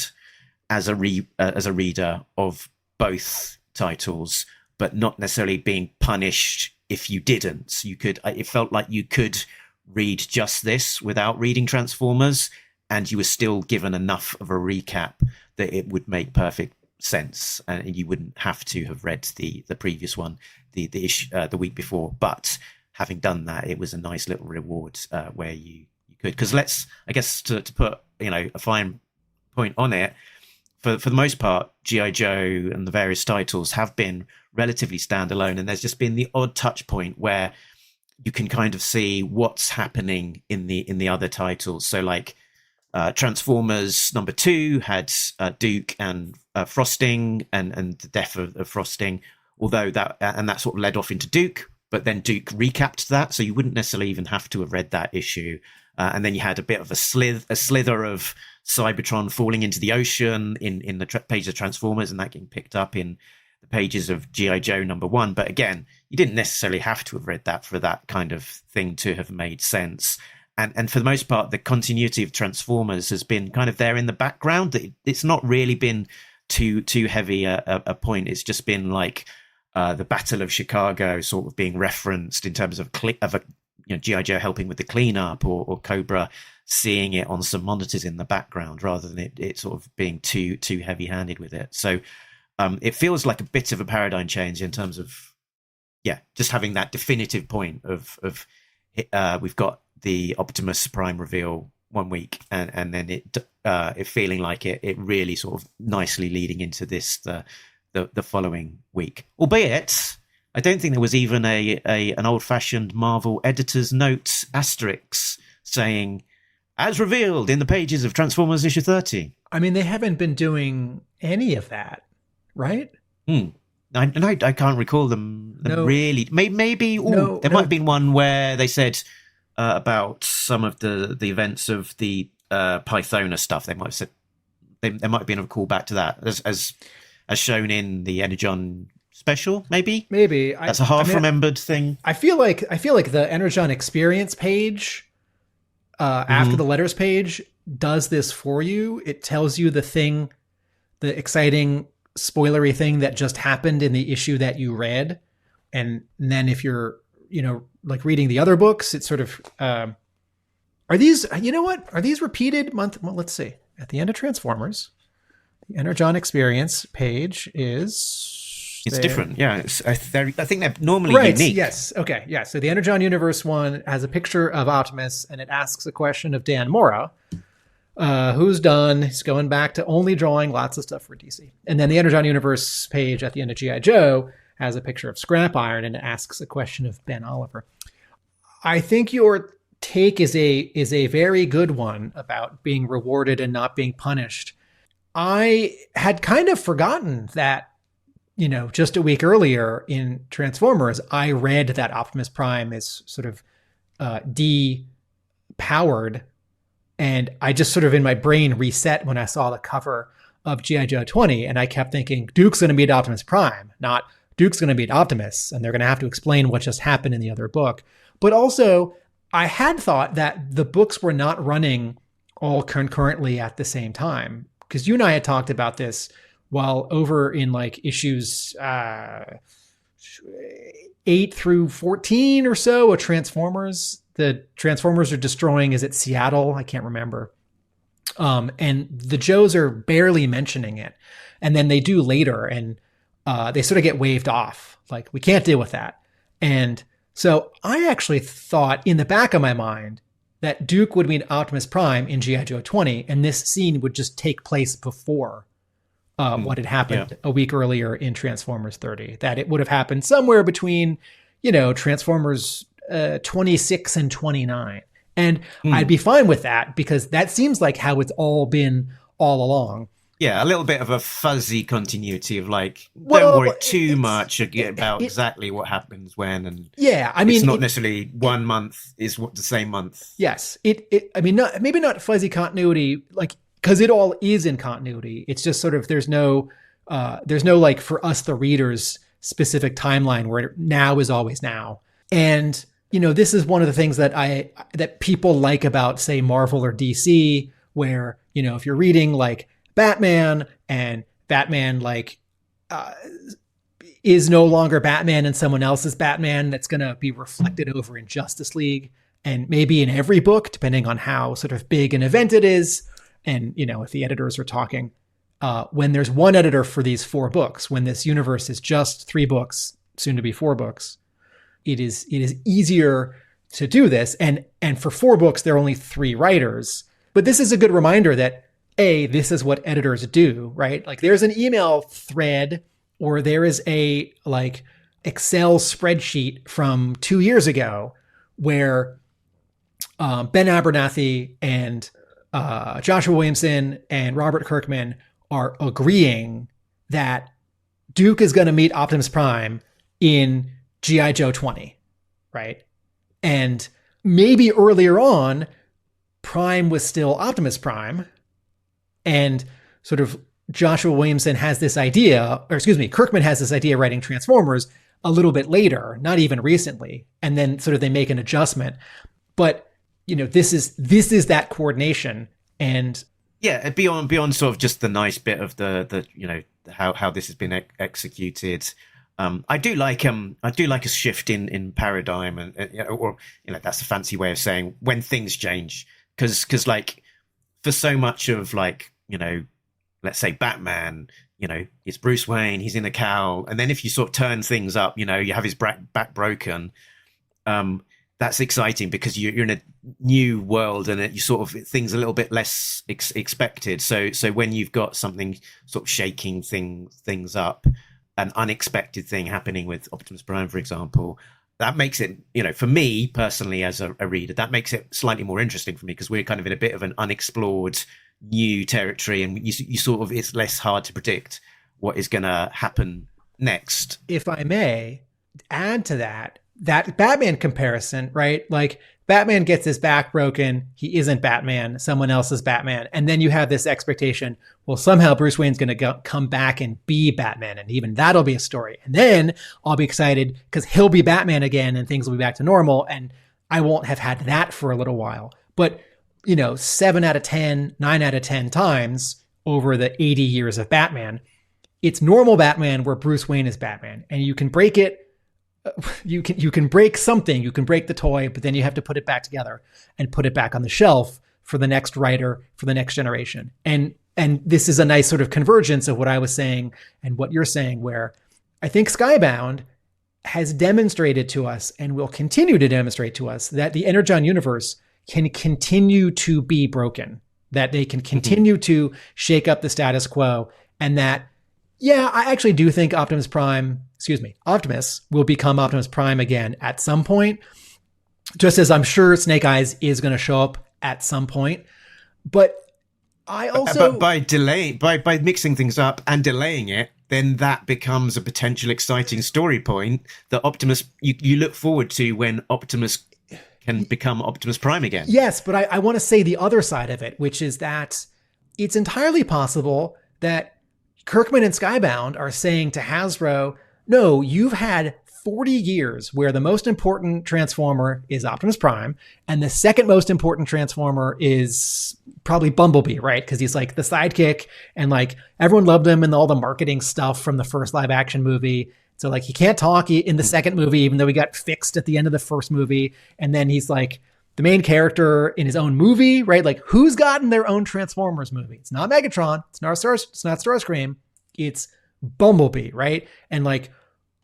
as a reader of both titles, but not necessarily being punished if you didn't. It felt like you could read just this without reading Transformers, and you were still given enough of a recap that it would make perfect sense, and you wouldn't have to have read the previous one the week before. But having done that, it was a nice little reward where you could, because I guess to put a fine point on it, for the most part, G.I. Joe and the various titles have been relatively standalone, and there's just been the odd touch point where you can kind of see what's happening in the other titles. So like Transformers number 2 had Duke and Frosting and the death of Frosting, although that sort of led off into Duke, but then Duke recapped that, so you wouldn't necessarily even have to have read that issue. And then you had a bit of a slither of Cybertron falling into the ocean in the pages of Transformers, and that getting picked up in the pages of G.I. Joe number 1. But again, you didn't necessarily have to have read that for that kind of thing to have made sense. And for the most part, the continuity of Transformers has been kind of there in the background. It's not really been too heavy a point. It's just been like the Battle of Chicago sort of being referenced in terms of G.I. Joe helping with the cleanup, or Cobra seeing it on some monitors in the background, rather than it sort of being too heavy-handed with it. So it feels like a bit of a paradigm change in terms of just having that definitive point of we've got the Optimus Prime reveal 1 week, and then it feeling like it really sort of nicely leading into this the following week. Albeit, I don't think there was even an old-fashioned Marvel editor's note asterisk saying, as revealed in the pages of Transformers issue 30. I mean, they haven't been doing any of that, right? I can't recall them really. Maybe there might have been one where they said about some of the events of the Pythona stuff. They might have said there might have been a callback to that as shown in the Energon special. Maybe that's a half-remembered thing. I feel like the Energon experience page after the letters page does this for you. It tells you the exciting spoilery thing that just happened in the issue that you read, and then if you're like reading the other books, it's sort of are these repeated month? Well, let's see. At the end of Transformers, the Energon experience page it's different. Yeah, I think they're normally unique. Yes. Okay. Yeah. So the Energon Universe one has a picture of Optimus, and it asks a question of Dan Mora, who's done. He's going back to only drawing lots of stuff for DC. And then the Energon Universe page at the end of G.I. Joe has a picture of Scrap Iron, and it asks a question of Ben Oliver. I think your take is a very good one about being rewarded and not being punished. I had kind of forgotten that just a week earlier in Transformers, I read that Optimus Prime is sort of depowered, and I just sort of in my brain reset when I saw the cover of G.I. Joe 20, and I kept thinking Duke's going to beat Optimus Prime, not Duke's going to beat Optimus, and they're going to have to explain what just happened in the other book. But also, I had thought that the books were not running all concurrently at the same time, because you and I had talked about this while over in like issues 8 through 14 or so of Transformers. The Transformers are destroying, is it Seattle? I can't remember. And the Joes are barely mentioning it. And then they do later, and they sort of get waved off. Like, we can't deal with that. And so I actually thought in the back of my mind that Duke would meet Optimus Prime in G.I. Joe 20, and this scene would just take place before what had happened a week earlier in Transformers 30. That it would have happened somewhere between, Transformers 26 and 29. And I'd be fine with that, because that seems like how it's all been all along. Yeah, a little bit of a fuzzy continuity of like, don't worry too much about exactly what happens when. And yeah, I mean, it's not necessarily 1 month is the same month. Yes, maybe not fuzzy continuity, like, because it all is in continuity. It's just sort of there's no like for us the readers specific timeline where now is always now. And this is one of the things that people like about, say, Marvel or DC, where, if you're reading like Batman, and Batman like is no longer Batman and someone else's Batman, that's going to be reflected over in Justice League, and maybe in every book, depending on how sort of big an event it is. And, if the editors are talking, when there's one editor for these 4 books, when this universe is just 3 books, soon to be 4 books, it is easier to do this. And for 4 books, there are only 3 writers. But this is a good reminder that, this is what editors do, right? Like, there's an email thread, or there is a like Excel spreadsheet from 2 years ago where Ben Abernethy and Joshua Williamson and Robert Kirkman are agreeing that Duke is going to meet Optimus Prime in G.I. Joe 20, right? And maybe earlier on, Prime was still Optimus Prime, and sort of Joshua Williamson has this idea, Kirkman has this idea writing Transformers a little bit later, not even recently, and then sort of they make an adjustment. But this is that coordination. And yeah, beyond sort of just the nice bit of the how this has been executed. I do like a shift in paradigm, and or that's a fancy way of saying when things change, because like for so much of like let's say Batman, it's Bruce Wayne, he's in a cowl, and then if you sort of turn things up, you have his back broken. That's exciting because you're in a new world, and you sort of things a little bit less expected. So when you've got something sort of shaking things up, an unexpected thing happening with Optimus Prime, for example, that makes it, for me personally as a reader, that makes it slightly more interesting for me, because we're kind of in a bit of an unexplored new territory, and you sort of, it's less hard to predict what is going to happen next. If I may add to that Batman comparison, right? Like, Batman gets his back broken. He isn't Batman. Someone else is Batman. And then you have this expectation, well, somehow Bruce Wayne's going to come back and be Batman. And even that'll be a story. And then I'll be excited because he'll be Batman again and things will be back to normal. And I won't have had that for a little while. But, 7 out of 10, 9 out of 10 times over the 80 years of Batman, it's normal Batman where Bruce Wayne is Batman. And you can break it. You can break something, you can break the toy, but then you have to put it back together and put it back on the shelf for the next writer, for the next generation. And this is a nice sort of convergence of what I was saying and what you're saying, where I think Skybound has demonstrated to us and will continue to demonstrate to us that the Energon Universe can continue to be broken, that they can continue to shake up the status quo, and that, yeah, I actually do think Optimus will become Optimus Prime again at some point, just as I'm sure Snake Eyes is going to show up at some point. But I also... But by mixing things up and delaying it, then that becomes a potential exciting story point that Optimus you look forward to when Optimus can become Optimus Prime again. Yes, but I want to say the other side of it, which is that it's entirely possible that Kirkman and Skybound are saying to Hasbro, no, you've had 40 years where the most important Transformer is Optimus Prime, and the second most important Transformer is probably Bumblebee, right? Because he's like the sidekick, and like everyone loved him and all the marketing stuff from the first live action movie. So like he can't talk in the second movie, even though he got fixed at the end of the first movie. And then he's like the main character in his own movie, right? Like who's gotten their own Transformers movie? It's not Megatron. It's not Starscream. It's Bumblebee, right? And like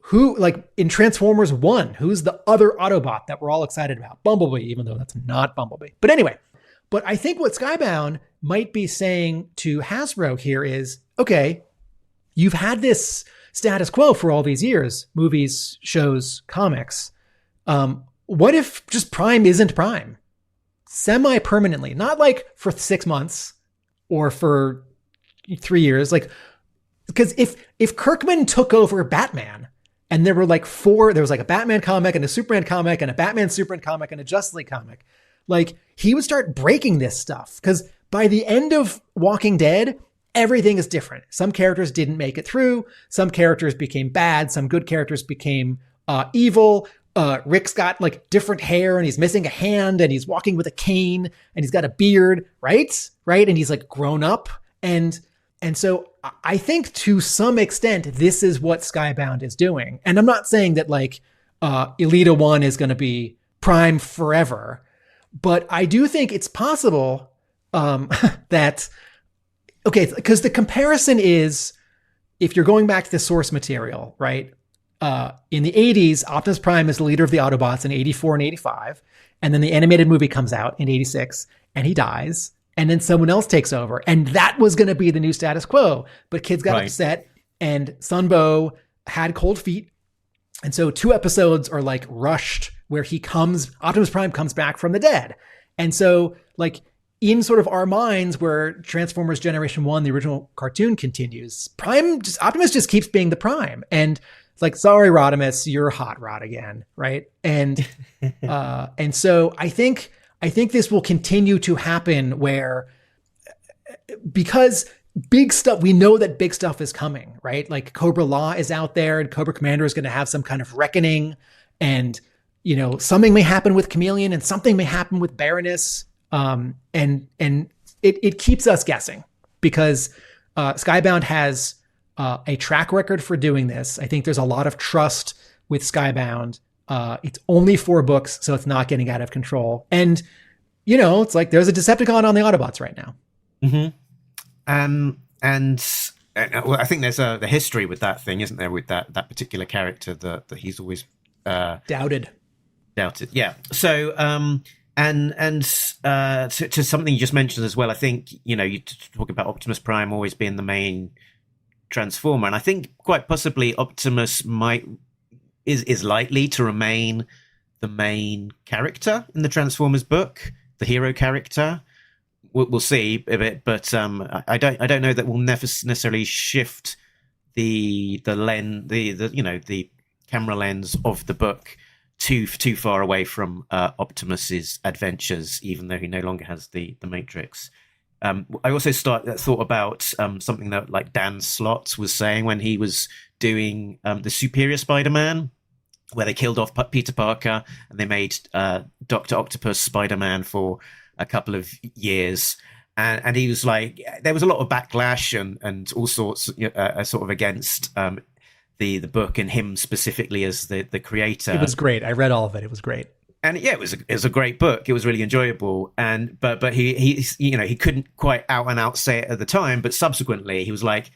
who, like in Transformers 1, who's the other Autobot that we're all excited about? Bumblebee, even though that's not Bumblebee. But anyway, but I think what Skybound might be saying to Hasbro here is, okay, you've had this status quo for all these years, movies, shows, comics. What if just Prime isn't Prime? Semi-permanently, not like for 6 months or for 3 years. Like, because if Kirkman took over Batman, and there were like there was like a Batman comic and a Superman comic and a Batman Superman comic and a Justice League comic. Like he would start breaking this stuff because by the end of Walking Dead, everything is different. Some characters didn't make it through. Some characters became bad. Some good characters became evil. Rick's got like different hair and he's missing a hand and he's walking with a cane and he's got a beard, right? And he's like grown up. And so I think to some extent, this is what Skybound is doing. And I'm not saying that like Elita 1 is going to be Prime forever, but I do think it's possible that, okay, because the comparison is, if you're going back to the source material, right? In the 80s, Optimus Prime is the leader of the Autobots in 84 and 85. And then the animated movie comes out in 86 and he dies. And then someone else takes over. And that was going to be the new status quo. But kids got upset and Sunbow had cold feet. And so 2 episodes are like rushed where Optimus Prime comes back from the dead. And so like in sort of our minds where Transformers Generation 1, the original cartoon continues, Optimus just keeps being the Prime. And it's like, sorry, Rodimus, you're Hot Rod again. Right. And so I think this will continue to happen where, because big stuff, we know that big stuff is coming, right? Like Cobra Law is out there and Cobra Commander is going to have some kind of reckoning, and, you know, something may happen with Chameleon and something may happen with Baroness. And it keeps us guessing because Skybound has a track record for doing this. I think there's a lot of trust with Skybound. It's only 4 books, so it's not getting out of control. And, you know, it's like there's a Decepticon on the Autobots right now. Mm-hmm. Well, I think there's the history with that thing, isn't there? With that particular character that he's always doubted. Yeah. So, to something you just mentioned as well, I think, you know, you talk about Optimus Prime always being the main Transformer, and I think quite possibly Optimus is likely to remain the main character in the Transformers book, the hero character. We'll see a bit, but I don't know that we'll necessarily shift the camera lens of the book too far away from Optimus's adventures, even though he no longer has the Matrix. I also thought about something that like Dan Slott was saying when he was doing the Superior Spider-Man, where they killed off Peter Parker and they made Dr. Octopus Spider-Man for a couple of years. And he was like, there was a lot of backlash and all sorts sort of against the book and him specifically as the creator. It was great. I read all of it. It was great. And yeah, it was a great book. It was really enjoyable. And but he you know, he couldn't quite out and out say it at the time, but subsequently he was like,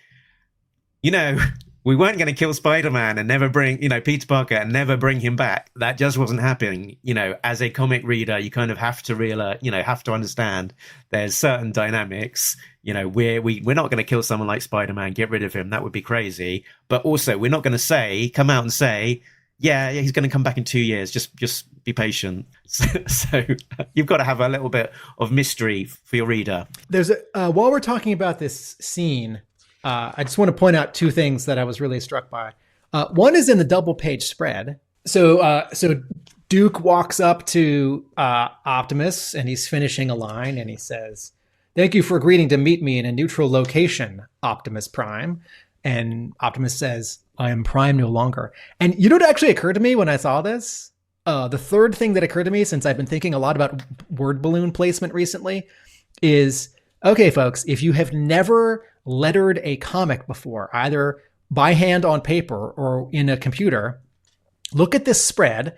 you know, we weren't going to kill Spider-Man and never bring, you know, Peter Parker and never bring him back. That just wasn't happening. You know, as a comic reader, you kind of have to realize, you know, have to understand there's certain dynamics. You know, we're not going to kill someone like Spider-Man, get rid of him. That would be crazy. But also, we're not going to come out and say, yeah, he's going to come back in 2 years. Just be patient. So you've got to have a little bit of mystery for your reader. There's while we're talking about this scene, I just want to point out two things that I was really struck by. One is in the double page spread. So Duke walks up to Optimus, and he's finishing a line, and he says, "Thank you for agreeing to meet me in a neutral location, Optimus Prime." And Optimus says, "I am Prime no longer." And you know what actually occurred to me when I saw this? The third thing that occurred to me, since I've been thinking a lot about word balloon placement recently, is, okay, folks, if you have never lettered a comic before, either by hand on paper or in a computer, look at this spread.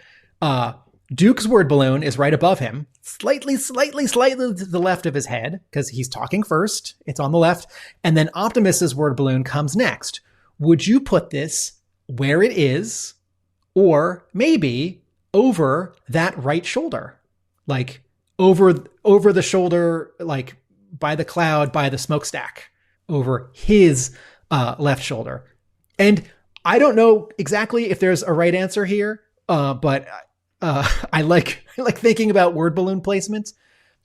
Duke's word balloon is right above him, slightly to the left of his head, because he's talking first. It's on the left. And then Optimus's word balloon comes next. Would you put this where it is, or maybe over that right shoulder? Like over the shoulder, like by the cloud, by the smokestack, over his left shoulder. And I don't know exactly if there's a right answer here, but I like thinking about word balloon placements,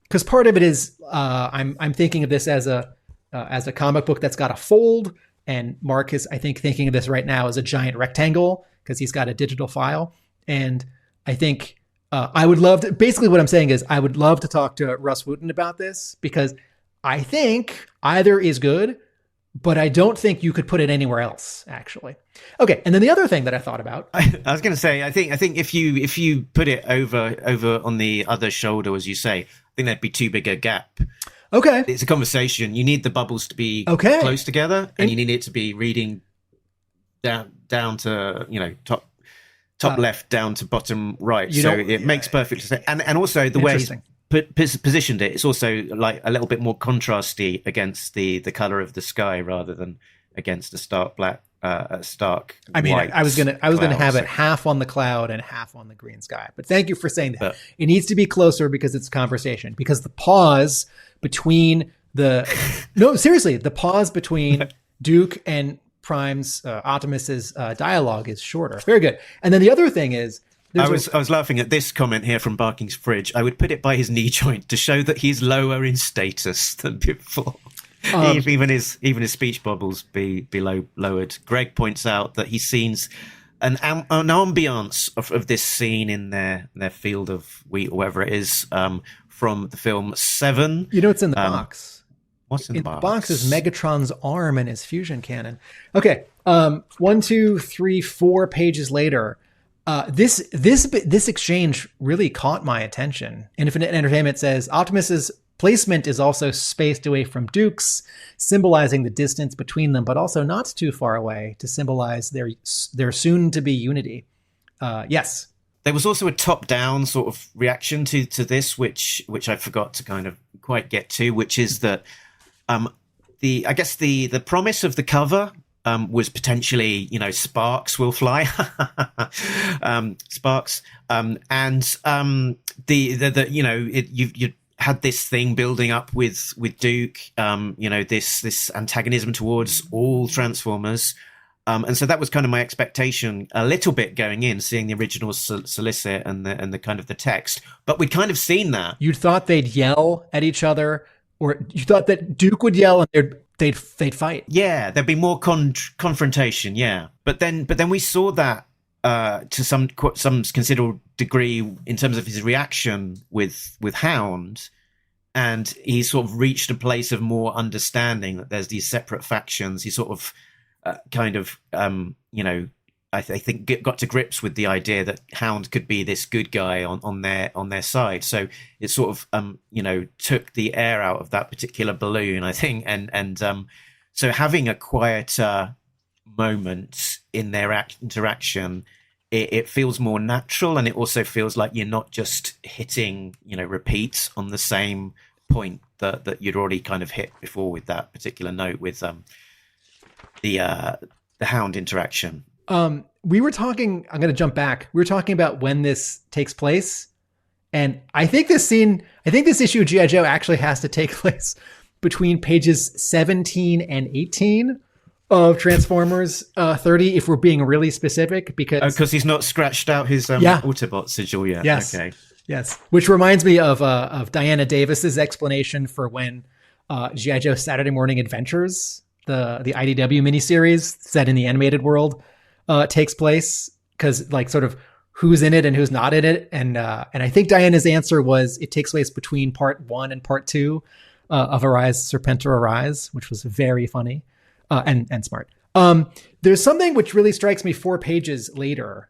because part of it is I'm thinking of this as a comic book that's got a fold, and Mark is, I think, thinking of this right now as a giant rectangle because he's got a digital file. And I think I would love to, basically what I'm saying is I would love to talk to Russ Wooton about this, because I think either is good, but I don't think you could put it anywhere else, actually. Okay, and then the other thing that I thought about, I was going to say, I think if you put it over on the other shoulder, as you say, I think that'd be too big a gap. Okay, it's a conversation. You need the bubbles to be close together, and you need it to be reading down to top left down to bottom right. So it makes perfect sense, and also the way positioned it, it's also like a little bit more contrasty against the color of the sky rather than against a stark black, stark. I mean, white I was gonna have it so. half on the cloud and half on the green sky. But thank you for saying that. It needs to be closer because it's a conversation. Because the pause between the pause between Duke and Prime's Optimus's dialogue is shorter. Very good. And then the other thing is, I was laughing at this comment here from Barking's Fridge. I would put it by his knee joint to show that he's lower in status than before. Even his speech bubbles be lowered. Greg points out that he sees an ambiance of this scene in their field of wheat or whatever it is from the film Seven. You know what's in the box? What's in the box? The box is Megatron's arm and his fusion cannon. Okay, 1, 2, 3, 4 pages later. This exchange really caught my attention. Infinite Entertainment says Optimus's placement is also spaced away from Duke's, symbolizing the distance between them, but also not too far away to symbolize their soon-to-be unity. Yes. There was also a top-down sort of reaction to this, which I forgot to kind of quite get to, which is that the promise of the cover was potentially, sparks will fly, sparks, you had this thing building up with Duke, this antagonism towards all Transformers, and so that was kind of my expectation a little bit going in, seeing the original solicit and the kind of the text, but we'd kind of seen that. You thought they'd yell at each other, or you thought that Duke would yell and they'd fight. Yeah, there'd be more confrontation. Yeah, but then we saw that to some considerable degree in terms of his reaction with Hound, and he sort of reached a place of more understanding that there's these separate factions. He sort of I think got to grips with the idea that Hound could be this good guy on their side. So it sort of took the air out of that particular balloon, I think, and so having a quieter moment in their interaction, it feels more natural, and it also feels like you're not just hitting repeats on the same point that you'd already kind of hit before with that particular note with the Hound interaction. We were talking, I'm going to jump back. We were talking about when this takes place. And I think this issue of G.I. Joe actually has to take place between pages 17 and 18 of Transformers 30, if we're being really specific, because he's not scratched out his Autobot sigil yet. Yes. Okay. Yes. Which reminds me of Diana Davis's explanation for when G.I. Joe Saturday Morning Adventures the IDW miniseries set in the animated world takes place, because like sort of who's in it and who's not in it, and I think Diana's answer was it takes place between part 1 and part 2 of Arise Serpentor Arise, which was very funny and smart. There's something which really strikes me 4 pages later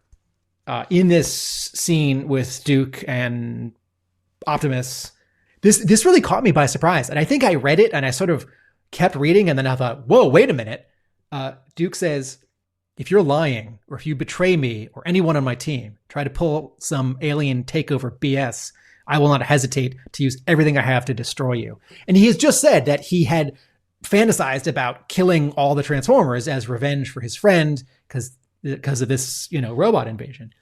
in this scene with Duke and Optimus. This really caught me by surprise, and I think I read it and I sort of kept reading, and then I thought, whoa, wait a minute. Duke says, if you're lying, or if you betray me or anyone on my team, try to pull some alien takeover BS, I will not hesitate to use everything I have to destroy you. And he has just said that he had fantasized about killing all the Transformers as revenge for his friend because of this, robot invasion.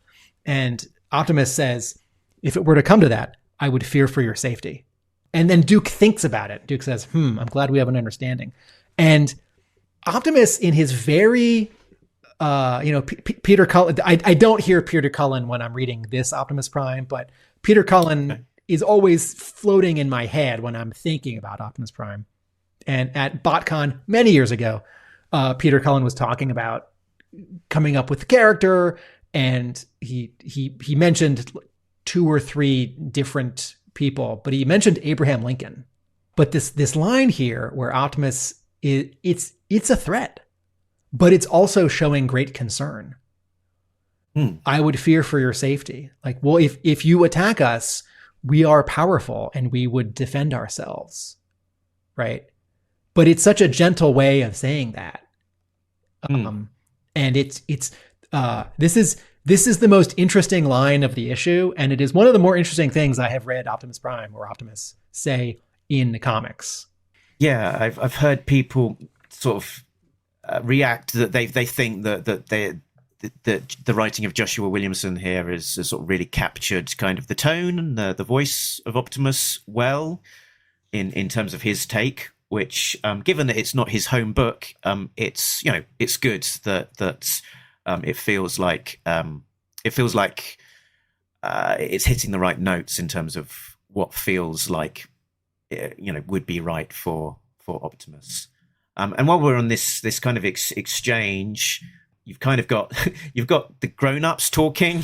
And Optimus says, if it were to come to that, I would fear for your safety. And then Duke thinks about it. Duke says, I'm glad we have an understanding. And Optimus, in his very, Peter Cullen, I don't hear Peter Cullen when I'm reading this Optimus Prime, but Peter Cullen is always floating in my head when I'm thinking about Optimus Prime. And at BotCon many years ago, Peter Cullen was talking about coming up with the character, and he mentioned 2 or 3 different people, but he mentioned Abraham Lincoln. But this line here where Optimus it's a threat, but it's also showing great concern. I would fear for your safety. Like, well, if you attack us, we are powerful and we would defend ourselves, right? But it's such a gentle way of saying that. And this is the most interesting line of the issue, and it is one of the more interesting things I have read Optimus Prime or Optimus say in the comics. Yeah, I've heard people sort of react that they think that the writing of Joshua Williamson here has sort of really captured kind of the tone and the voice of Optimus well in terms of his take. Which, given that it's not his home book, it's good that it feels like it's hitting the right notes in terms of what feels like would be right for Optimus. And while we're on this kind of exchange, you've kind of got the grown-ups talking.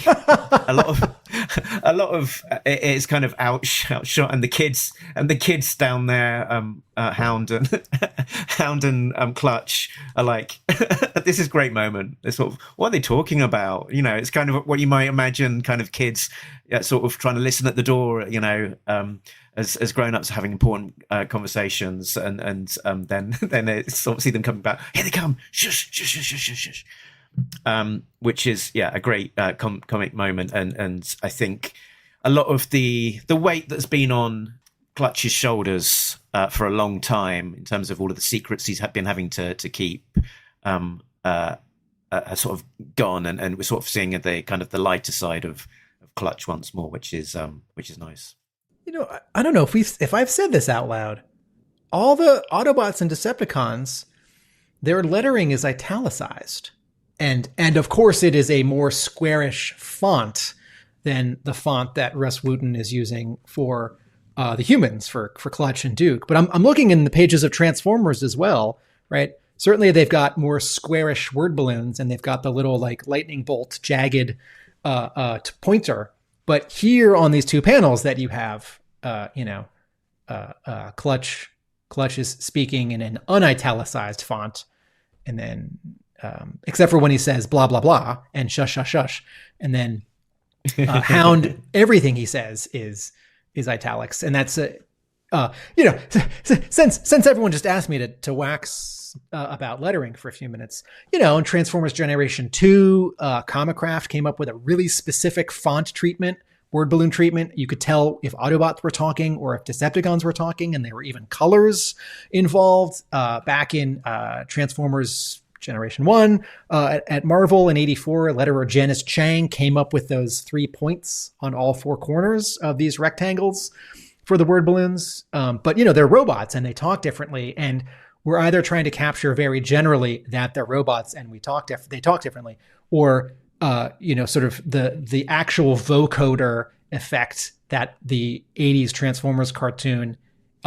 a lot of it's kind of outshot, and the kids down there, Hound and Clutch are like, this is a great moment. They're sort of, what are they talking about? It's kind of what you might imagine, kind of kids sort of trying to listen at the door, as grown-ups are having important conversations, and then it's sort of see them coming back. Here they come! Shush, shush, shush, shush, shush, shush. Which is a great comic moment, and I think a lot of the weight that's been on Clutch's shoulders for a long time in terms of all of the secrets he's been having to keep are sort of gone, and we're sort of seeing the kind of the lighter side of Clutch once more, which is nice. I don't know if I've said this out loud. All the Autobots and Decepticons, their lettering is italicized. And of course, it is a more squarish font than the font that Russ Wooton is using for the humans, for Clutch and Duke. But I'm looking in the pages of Transformers as well, right? Certainly, they've got more squarish word balloons, and they've got the little like lightning bolt jagged pointer. But here on these 2 panels that you have, Clutch is speaking in an unitalicized font, and then except for when he says blah blah blah and shush shush shush, and then Hound, everything he says is italics, and that's since everyone just asked me to wax about lettering for a few minutes, in Transformers Generation 2, Comicraft came up with a really specific font treatment, word balloon treatment. You could tell if Autobots were talking or if Decepticons were talking, and there were even colors involved. Back in Transformers Generation 1, at Marvel in 84, letterer Janice Chang came up with those 3 points on all 4 corners of these rectangles for the word balloons. But they're robots and they talk differently, and we're either trying to capture very generally that they're robots and they talk differently, or sort of the actual vocoder effect that the 80s Transformers cartoon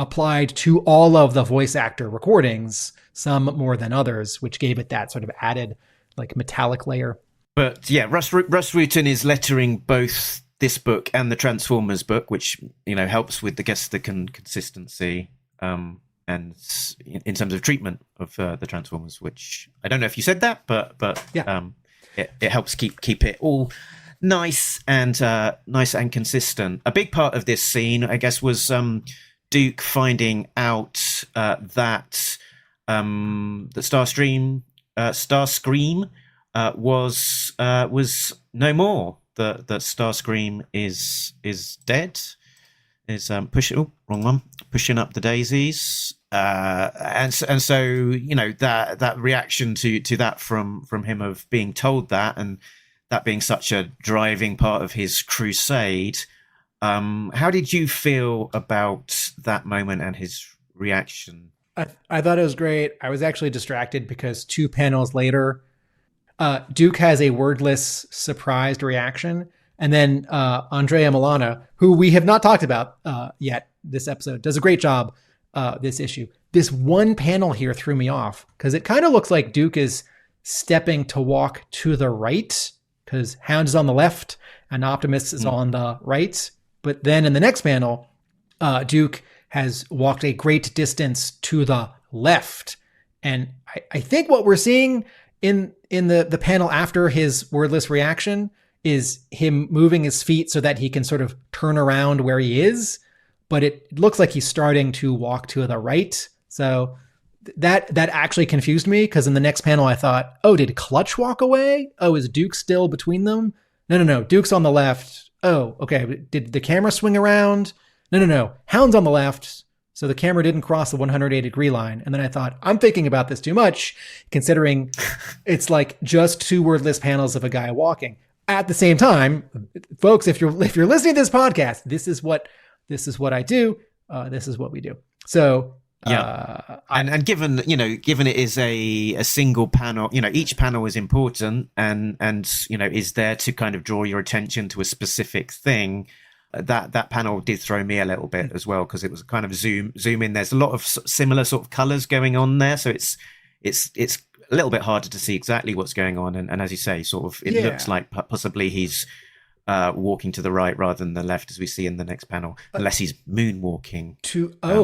applied to all of the voice actor recordings, some more than others, which gave it that sort of added like metallic layer. But yeah, Russ Wooton is lettering both this book and the Transformers book, which, you know, helps with the consistency and in terms of treatment of the Transformers, which I don't know if you said that, but yeah. It helps keep it all nice and consistent. A big part of this scene, I guess, was Duke finding out that Starscream was no more. That Starscream is dead. Is pushing up the daisies, and so, you know, that reaction to that from him of being told that, and that being such a driving part of his crusade. How did you feel about that moment and his reaction? I thought it was great. I was actually distracted because 2 panels later, Duke has a wordless, surprised reaction. And then Andrea Milana, who we have not talked about yet this episode, does a great job this issue. This one panel here threw me off because it kind of looks like Duke is stepping to walk to the right because Hound is on the left and Optimus is on the right. But then in the next panel, Duke has walked a great distance to the left. And I think what we're seeing in the panel after his wordless reaction is him moving his feet so that he can sort of turn around where he is. But it looks like he's starting to walk to the right. So that actually confused me because in the next panel I thought, oh, did Clutch walk away? Oh, is Duke still between them? No. Duke's on the left. Oh, okay. Did the camera swing around? No. Hound's on the left. So the camera didn't cross the 180-degree line. And then I thought, I'm thinking about this too much, considering it's like just 2 wordless panels of a guy walking. At the same time, folks, if you're listening to this podcast, this is what I do. This is what we do. So yeah, and given it is a single panel, you know, each panel is important and you know is there to kind of draw your attention to a specific thing. That panel did throw me a little bit as well because it was kind of zoom in. There's a lot of similar sort of colors going on there, so it's a little bit harder to see exactly what's going on. And as you say, sort of, it looks like possibly he's walking to the right rather than the left, as we see in the next panel, unless he's moonwalking.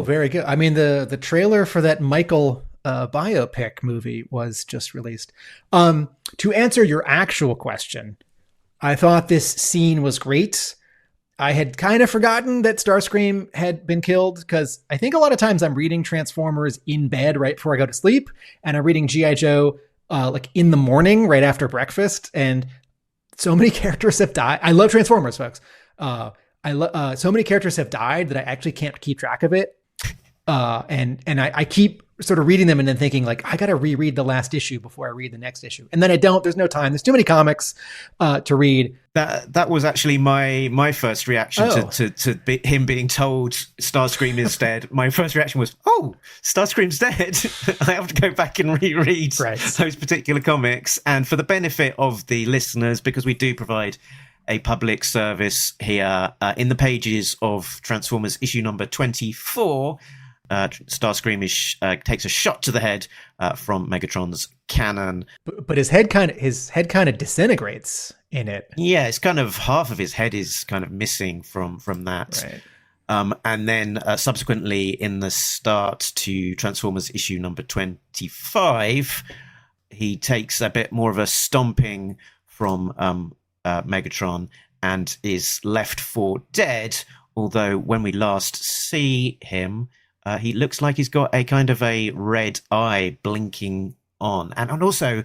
Very good. I mean, the trailer for that Michael biopic movie was just released. To answer your actual question, I thought this scene was great. I had kind of forgotten that Starscream had been killed because I think a lot of times I'm reading Transformers in bed right before I go to sleep, and I'm reading G.I. Joe like in the morning right after breakfast, and so many characters have died. I love Transformers, folks. So many characters have died that I actually can't keep track of it, and I keep sort of reading them and then thinking like, I got to reread the last issue before I read the next issue. And then I don't, there's no time. There's too many comics to read. That was actually my first reaction to him being told Starscream is dead. My first reaction was, oh, Starscream's dead. I have to go back and reread those particular comics. And for the benefit of the listeners, because we do provide a public service here, in the pages of Transformers issue number 24, Starscream takes a shot to the head from Megatron's cannon, but his head kind of disintegrates in it. Yeah, it's kind of half of his head is kind of missing from that. Right. And then subsequently, in the start to Transformers issue number 25, he takes a bit more of a stomping from Megatron and is left for dead. Although when we last see him, he looks like he's got a kind of a red eye blinking on. And also,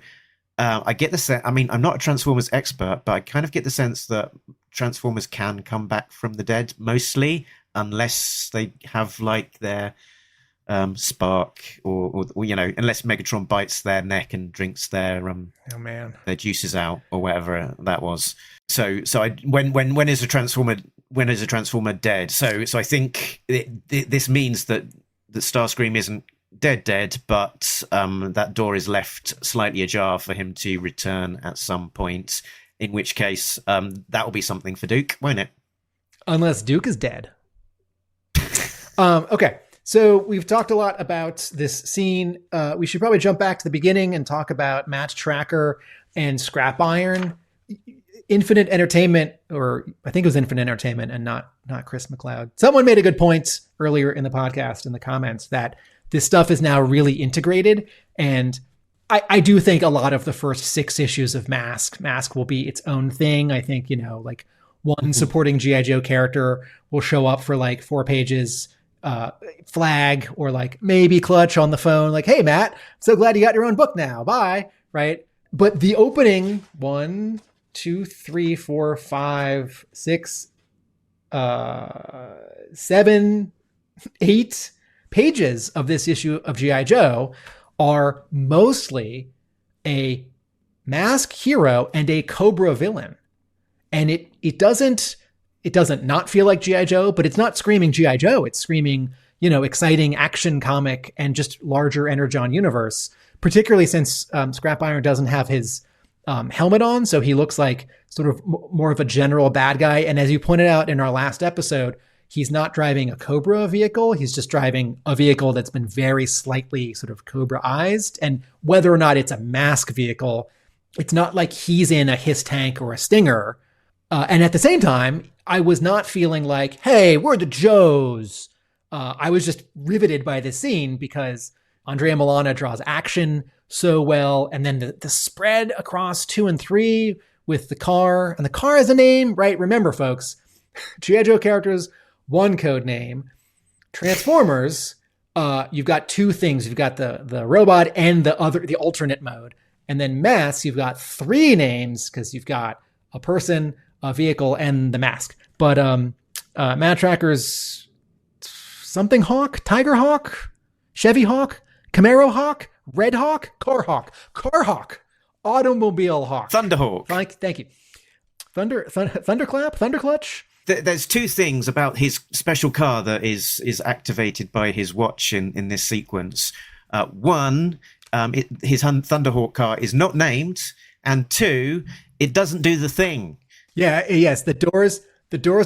I get the sense, I mean, I'm not a Transformers expert, but I kind of get the sense that Transformers can come back from the dead, mostly, unless they have, like, their spark, or you know, unless Megatron bites their neck and drinks their their juices out, or whatever that was. So when is a Transformer dead? So I think this means that Starscream isn't dead, but that door is left slightly ajar for him to return at some point. In which case, that will be something for Duke, won't it? Unless Duke is dead. Okay, So we've talked a lot about this scene. We should probably jump back to the beginning and talk about Match Tracker and Scrap Iron. Infinite Entertainment, or I think it was Infinite Entertainment and not Chris McLeod. Someone made a good point earlier in the podcast in the comments that this stuff is now really integrated. And I do think a lot of the first 6 issues of Mask will be its own thing. I think, like one supporting G.I. Joe character will show up for like 4 pages, Flag, or like maybe Clutch on the phone, like, hey, Matt, so glad you got your own book now. Bye. Right. But the opening 1, 2, 3, 4, 5, 6, 7, 8 pages of this issue of G.I. Joe are mostly a Mask hero and a Cobra villain. And it doesn't not feel like G.I. Joe, but it's not screaming G.I. Joe. It's screaming, exciting action comic and just larger Energon Universe, particularly since Scrap Iron doesn't have his helmet on. So he looks like sort of more of a general bad guy. And as you pointed out in our last episode, he's not driving a Cobra vehicle. He's just driving a vehicle that's been very slightly sort of Cobra-ized. And whether or not it's a Mask vehicle, it's not like he's in a Hiss tank or a Stinger. And at the same time, I was not feeling like, hey, we're the Joes. I was just riveted by this scene because Andrea Milana draws action so well. And then the spread across 2 and 3 with the car. And the car has a name, right? Remember, folks, G.I. Joe characters, 1 code name. Transformers, you've got 2 things. You've got the robot and the alternate mode. And then Mask, you've got 3 names because you've got a person, a vehicle, and the mask. But Matt Tracker's something Hawk, Tiger Hawk, Chevy Hawk, Camaro Hawk, Red Hawk, Car Hawk, Automobile Hawk. Thunderhawk. Thank you. Thunderclap, Thunderclutch. There's 2 things about his special car that is activated by his watch in this sequence. One, his Thunderhawk car is not named, and 2, it doesn't do the thing. Yeah, yes, the doors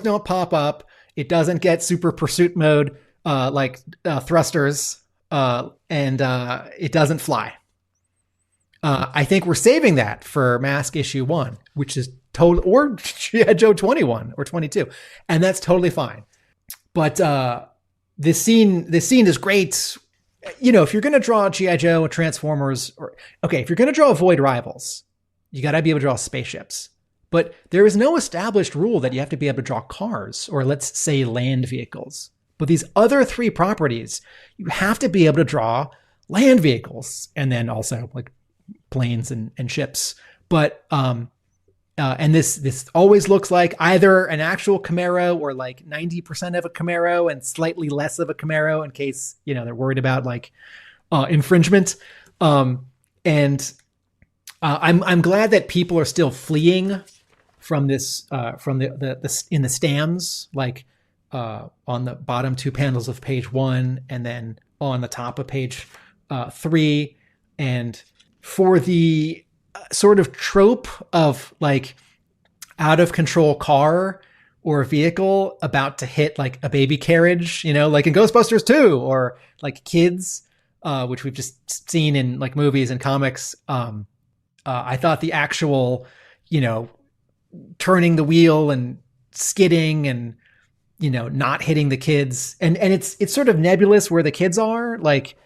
don't pop up. It doesn't get super pursuit mode like thrusters, and it doesn't fly. I think we're saving that for Mask issue 1, which is total, or G.I. Joe 21 or 22, and that's totally fine. But this scene is great. If you're going to draw G.I. Joe and Transformers, if you're going to draw Void Rivals, you got to be able to draw spaceships. But there is no established rule that you have to be able to draw cars or, let's say, land vehicles. But these other 3 properties, you have to be able to draw land vehicles and then also like planes and ships. But and this always looks like either an actual Camaro or like 90% of a Camaro and slightly less of a Camaro in case they're worried about like infringement. And I'm glad that people are still fleeing from this from the in the stands, like on the bottom 2 panels of page 1 and then on the top of page 3. And for the sort of trope of like out of control car or vehicle about to hit like a baby carriage, like in Ghostbusters 2 or like Kids, which we've just seen in like movies and comics. I thought the actual, turning the wheel and skidding and, not hitting the kids. And it's sort of nebulous where the kids are. Like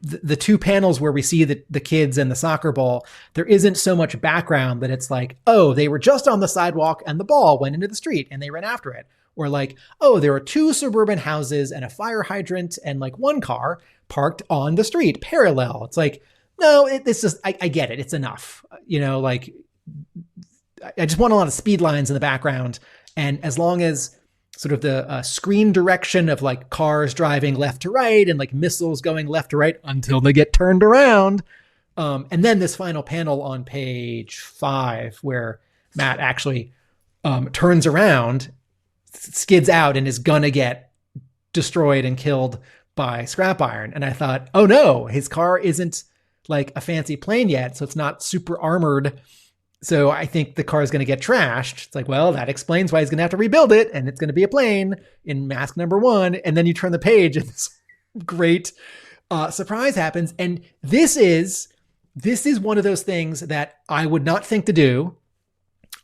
the 2 panels where we see the kids and the soccer ball, there isn't so much background that it's like, oh, they were just on the sidewalk and the ball went into the street and they ran after it. Or like, oh, there are 2 suburban houses and a fire hydrant and like 1 car parked on the street parallel. It's like, no, it's just, I get it. It's enough. Like I just want a lot of speed lines in the background. And as long as sort of the screen direction of like cars driving left to right and like missiles going left to right until they get turned around. And then this final panel on page 5 where Matt actually turns around, skids out and is going to get destroyed and killed by Scrap Iron. And I thought, oh no, his car isn't like a fancy plane yet. So it's not super armored. So I think the car is going to get trashed. It's like, well, that explains why he's going to have to rebuild it. And it's going to be a plane in Mask number 1. And then you turn the page and great surprise happens. And this is one of those things that I would not think to do.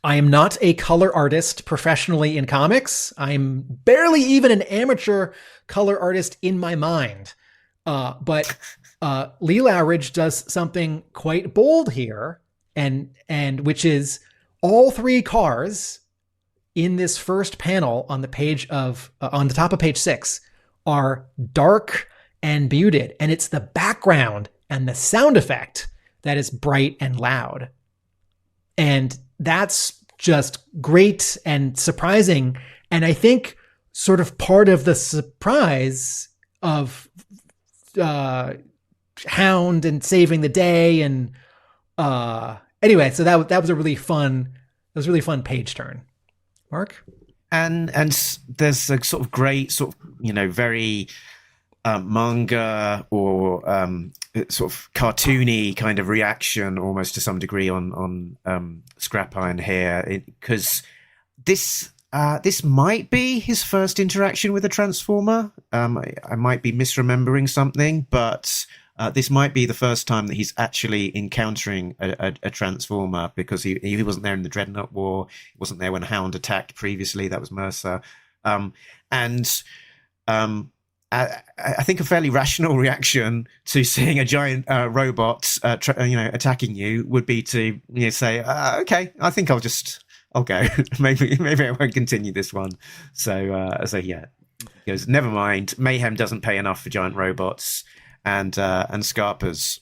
I am not a color artist professionally in comics. I'm barely even an amateur color artist in my mind. But Lee Loughridge does something quite bold here, and which is all three cars in this first panel on the page of on the top of page 6 are dark and muted, and it's the background and the sound effect that is bright and loud. And that's just great and surprising. And I think sort of part of the surprise of Hound and saving the day. And anyway, so that was a really fun page turn. Mark? And there's a sort of great sort of, very manga or sort of cartoony kind of reaction almost to some degree on Scrap Iron here, because this might be his first interaction with a Transformer. I might be misremembering something, but this might be the first time that he's actually encountering a Transformer, because he wasn't there in the Dreadnought War. He wasn't there when Hound attacked previously. That was Mercer. I think a fairly rational reaction to seeing a giant robot, attacking you would be to say, okay, I think I'll go. maybe I won't continue this one. So yeah, he goes, never mind. Mayhem doesn't pay enough for giant robots and Scarpers.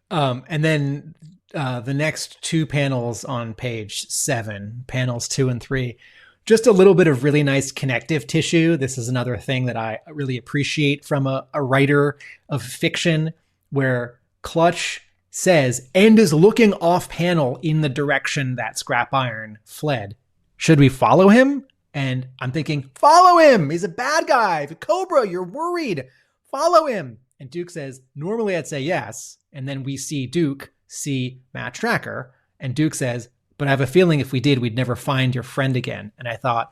And then the next two panels on page 7, panels 2 and 3. Just a little bit of really nice connective tissue. This is another thing that I really appreciate from a writer of fiction, where Clutch says, and is looking off panel in the direction that Scrap Iron fled. Should we follow him? And I'm thinking, follow him. He's a bad guy. The Cobra, you're worried. Follow him. And Duke says, normally I'd say yes. And then we see Duke see Matt Tracker. And Duke says, but I have a feeling if we did, we'd never find your friend again. And I thought,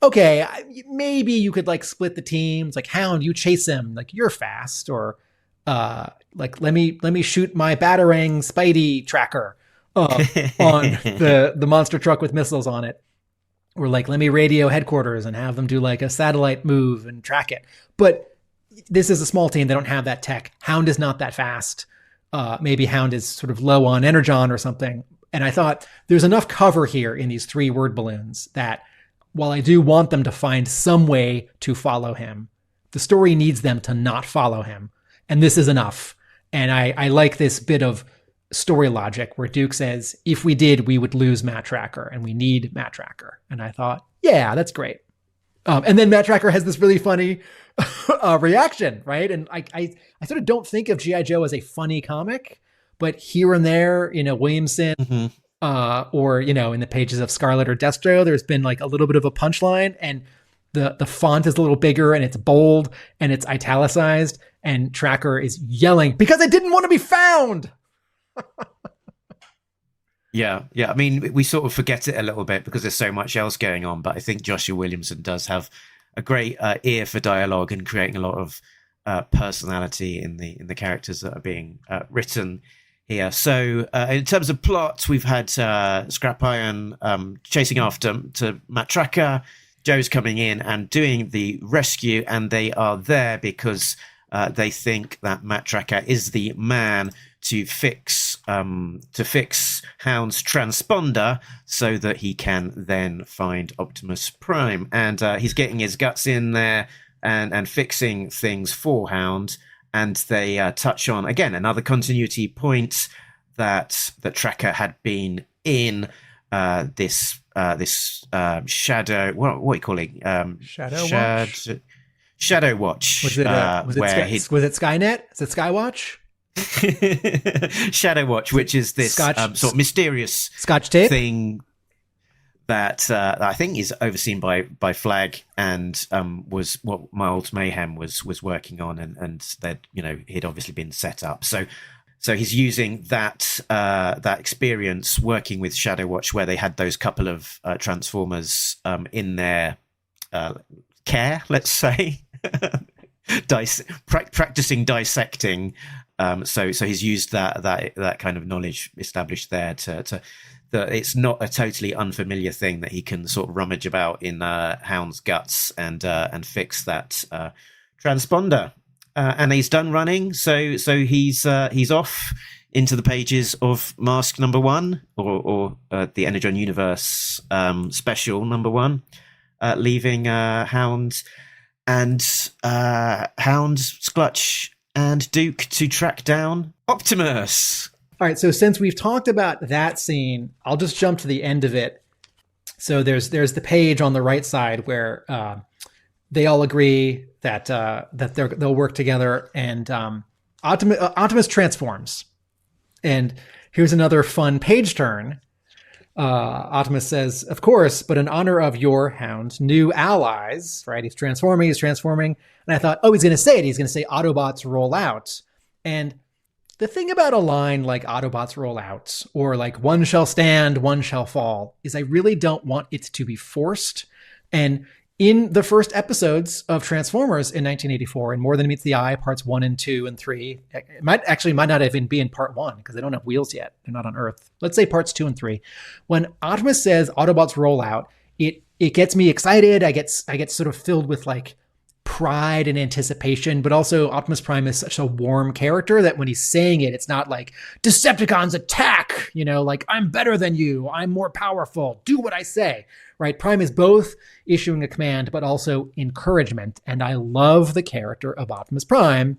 okay, maybe you could split the teams. Hound, you chase him. You're fast. Or let me shoot my Batarang Spidey tracker on the monster truck with missiles on it. Or let me radio headquarters and have them do a satellite move and track it. But this is a small team. They don't have that tech. Hound is not that fast. Maybe Hound is sort of low on Energon or something. And I thought there's enough cover here in these 3 word balloons that while I do want them to find some way to follow him, the story needs them to not follow him. And this is enough. And I like this bit of story logic where Duke says, if we did, we would lose Matt Tracker and we need Matt Tracker. And I thought, yeah, that's great. And then Matt Tracker has this really funny reaction, right? And I sort of don't think of G.I. Joe as a funny comic, but here and there, Williamson, or, in the pages of Scarlet or Destro, there's been a little bit of a punchline, and the font is a little bigger and it's bold and it's italicized, and Tracker is yelling because I didn't want to be found. Yeah. I mean, we sort of forget it a little bit because there's so much else going on, but I think Joshua Williamson does have a great ear for dialogue and creating a lot of personality in the characters that are being written here. So in terms of plot, we've had Scrap Iron chasing after to Matt Tracker. Joe's coming in and doing the rescue, and they are there because they think that Matt Tracker is the man to fix Hound's transponder so that he can then find Optimus Prime. And he's getting his guts in there and fixing things for Hound. And they touch on, again, another continuity point that the Tracker had been in this shadow. What are you calling? Watch? Shadow Watch. Was it Skynet? Is it Skywatch? Shadow Watch, which is this sort of mysterious Scotch tape thing that I think is overseen by Flag, and was what Mild Mayhem was working on, and that he'd obviously been set up. So he's using that experience working with Shadow Watch, where they had those couple of Transformers in their care, let's say. practicing dissecting. So he's used that kind of knowledge established there to that it's not a totally unfamiliar thing that he can sort of rummage about in Hound's guts and fix that transponder. And he's done running, so he's off into the pages of Mask number 1 or the Energon Universe special number 1, leaving Hound, Sklutch, and Duke to track down Optimus. All right, so since we've talked about that scene, I'll just jump to the end of it. So there's the page on the right side where they all agree that they'll work together, and Optimus transforms. And here's another fun page turn. Optimus says, "Of course, but in honor of your Hound new allies," right? He's transforming. And I thought, oh, he's going to say it. He's going to say Autobots roll out. And the thing about a line like Autobots roll out, or like one shall stand, one shall fall, is I really don't want it to be forced. And in the first episodes of Transformers in 1984, in More Than Meets the Eye, parts 1 and 2 and 3, it might not even be in part 1 because they don't have wheels yet. They're not on Earth. Let's say parts 2 and 3. When Optimus says Autobots roll out, it gets me excited. I get sort of filled with like pride and anticipation, but also Optimus Prime is such a warm character that when he's saying it, it's not like Decepticons attack, like I'm better than you, I'm more powerful, do what I say, right? Prime is both issuing a command, but also encouragement. And I love the character of Optimus Prime,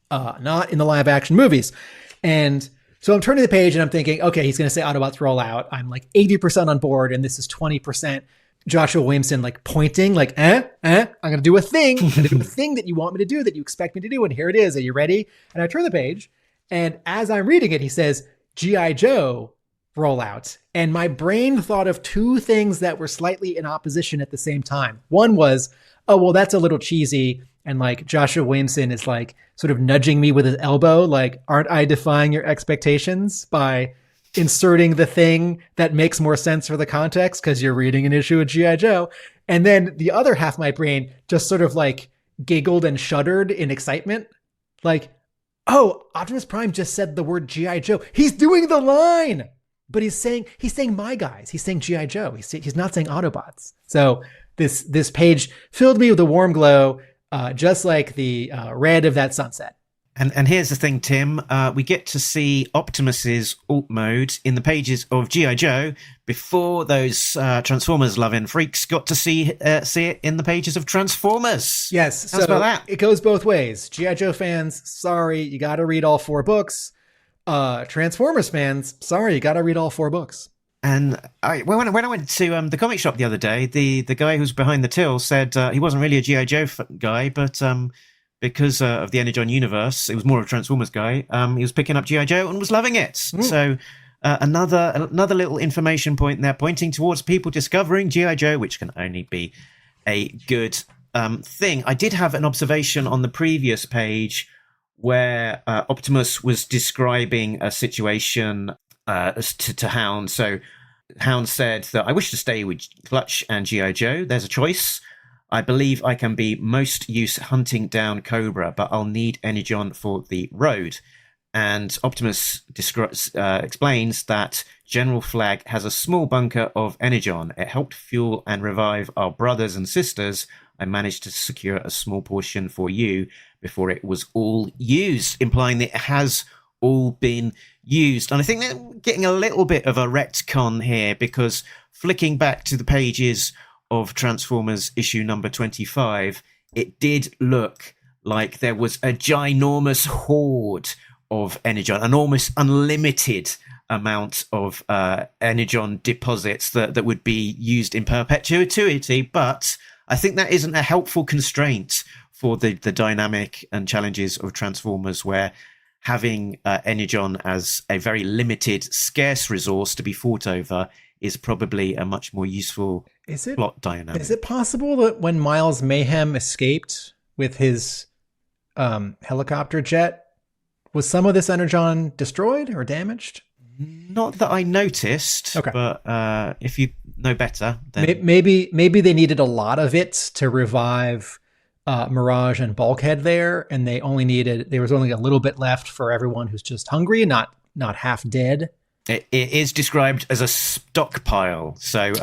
not in the live action movies. And so I'm turning the page and I'm thinking, okay, he's going to say Autobots roll out. I'm like 80% on board. And this is 20% Joshua Williamson like pointing like, I'm going to do a thing. I'm going to do a thing that you want me to do, that you expect me to do. And here it is. Are you ready? And I turn the page. And as I'm reading it, he says, G.I. Joe roll out. And my brain thought of two things that were slightly in opposition at the same time. One was, oh, well, that's a little cheesy. And like Joshua Williamson is like sort of nudging me with his elbow. Like, aren't I defying your expectations by inserting the thing that makes more sense for the context because you're reading an issue of G.I. Joe? And then the other half of my brain just sort of like giggled and shuddered in excitement. Like, oh, Optimus Prime just said the word G.I. Joe. He's doing the line, but he's saying my guys. He's saying G.I. Joe. He's not saying Autobots. So this page filled me with a warm glow, just like the red of that sunset. And here's the thing, Tim. We get to see Optimus's alt mode in the pages of G.I. Joe before those Transformers loving freaks got to see it in the pages of Transformers. Yes. How's about that? It goes both ways. G.I. Joe fans, sorry, you got to read all 4 books. Transformers fans, sorry, you got to read all 4 books. And when I went to the comic shop the other day, the guy who's behind the till said he wasn't really a G.I. Joe guy, but because of the Energon Universe, it was more of a Transformers guy. He was picking up G.I. Joe and was loving it. So another little information point there, pointing towards people discovering G.I. Joe, which can only be a good thing. I did have an observation on the previous page where Optimus was describing a situation to Hound. So Hound said that I wish to stay with Clutch and G.I. Joe. There's a choice. I believe I can be most use hunting down Cobra, but I'll need Energon for the road. And Optimus explains that General Flag has a small bunker of Energon. It helped fuel and revive our brothers and sisters. I managed to secure a small portion for you before it was all used, implying that it has all been used. And I think they're getting a little bit of a retcon here, because flicking back to the pages of Transformers issue number 25, it did look like there was a ginormous horde of Energon, an almost unlimited amount of Energon deposits that would be used in perpetuity. But I think that isn't a helpful constraint for the dynamic and challenges of Transformers, where having Energon as a very limited, scarce resource to be fought over is probably a much more useful plot dynamic. Is it possible that when Miles Mayhem escaped with his helicopter jet, was some of this Energon destroyed or damaged? Not that I noticed, okay. But if you know better, then maybe they needed a lot of it to revive Mirage and Bulkhead there, and there was only a little bit left for everyone who's just hungry, not half dead. It is described as a stockpile. So,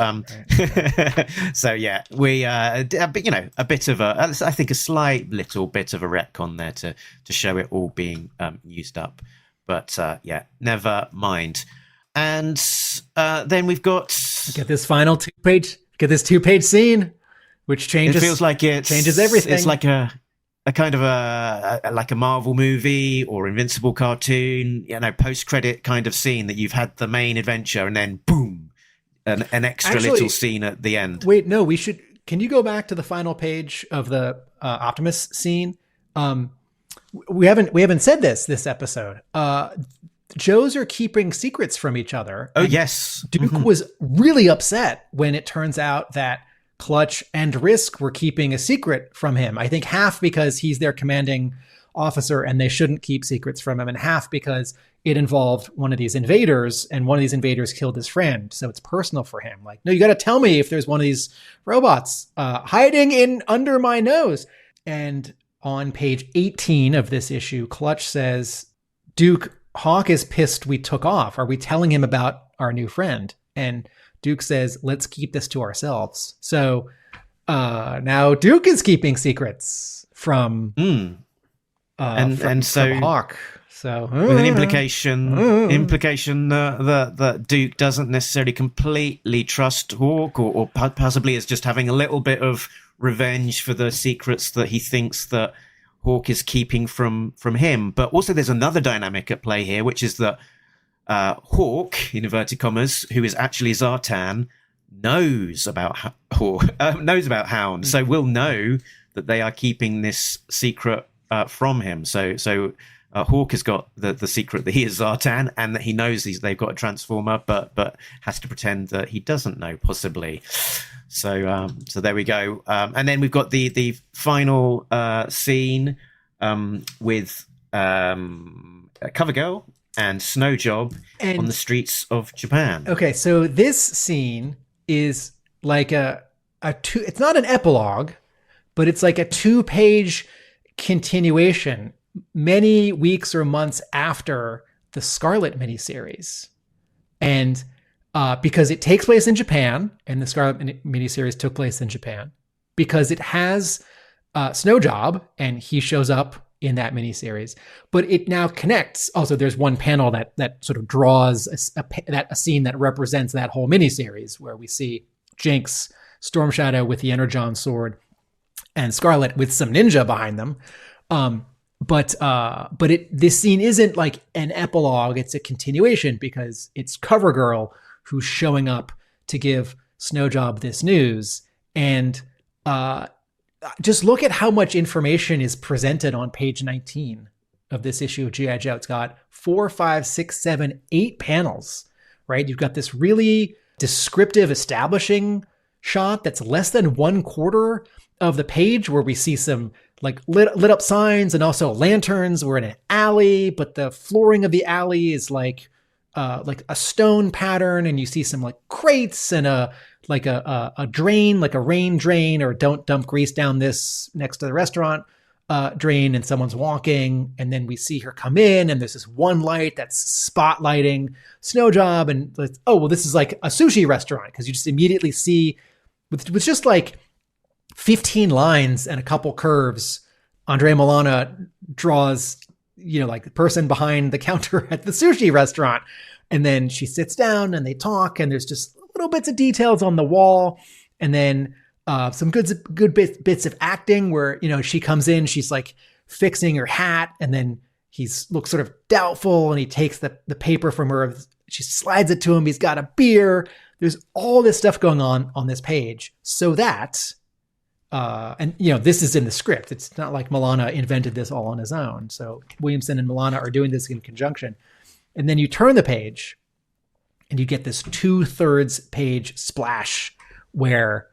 so yeah, we, a bit of I think a slight little bit of a retcon there to show it all being used up. But yeah, never mind. And then we've got get this final two-page scene, which changes. It feels like it changes everything. It's like a kind of like a Marvel movie or Invincible cartoon, post-credit kind of scene that you've had the main adventure and then boom, an extra little scene at the end. Wait, no, we should. Can you go back to the final page of the Optimus scene? We haven't said this episode. Joes are keeping secrets from each other. Oh, yes. Duke was really upset when it turns out that Clutch and Risk were keeping a secret from him. I think half because he's their commanding officer and they shouldn't keep secrets from him, and half because it involved one of these invaders and one of these invaders killed his friend. So it's personal for him. Like, no, you got to tell me if there's one of these robots hiding in under my nose. And on page 18 of this issue, Clutch says, Duke, Hawk is pissed we took off. Are we telling him about our new friend? And Duke says, let's keep this to ourselves. So now Duke is keeping secrets from and so Hawk. So with an implication that Duke doesn't necessarily completely trust Hawk, or possibly is just having a little bit of revenge for the secrets that he thinks that Hawk is keeping from him. But also there's another dynamic at play here, which is that Hawk, in inverted commas, who is actually Zartan, knows about Hound, so we'll know that they are keeping this secret from him. So Hawk has got the secret that he is Zartan and that he knows they've got a transformer, but has to pretend that he doesn't know, possibly. So there we go. And then we've got the final scene with CoverGirl and Snowjob on the streets of Japan. Okay, so this scene is like it's not an epilogue, but it's like a 2-page continuation many weeks or months after the Scarlet miniseries. And because it takes place in Japan, and the Scarlet miniseries took place in Japan, because it has Snowjob, and he shows up in that miniseries, but it now connects. Also, there's one panel that sort of draws a scene that represents that whole miniseries, where we see Jinx, Storm Shadow with the Energon sword, and Scarlet with some ninja behind them. But this scene isn't like an epilogue; it's a continuation, because it's CoverGirl who's showing up to give Snowjob this news. And just look at how much information is presented on page 19 of this issue of G.I. Joe. It's got 4, 5, 6, 7, 8 panels, right? You've got this really descriptive establishing shot that's less than 1/4 of the page, where we see some like lit up signs and also lanterns. We're in an alley, but the flooring of the alley is like a stone pattern, and you see some like crates and a drain, like a rain drain, or don't dump grease down this next to the restaurant drain, and someone's walking, and then we see her come in, and there's this one light that's spotlighting Snowjob, and this is like a sushi restaurant, because you just immediately see with just like 15 lines and a couple curves, Andrea Milana draws, like the person behind the counter at the sushi restaurant. And then she sits down and they talk, and there's just little bits of details on the wall. And then some good bits of acting where, she comes in, she's like fixing her hat, and then looks sort of doubtful, and he takes the paper from her. She slides it to him. He's got a beer. There's all this stuff going on this page, so that, this is in the script. It's not like Milana invented this all on his own. So Williamson and Milana are doing this in conjunction. And then you turn the page and you get this 2/3 page splash where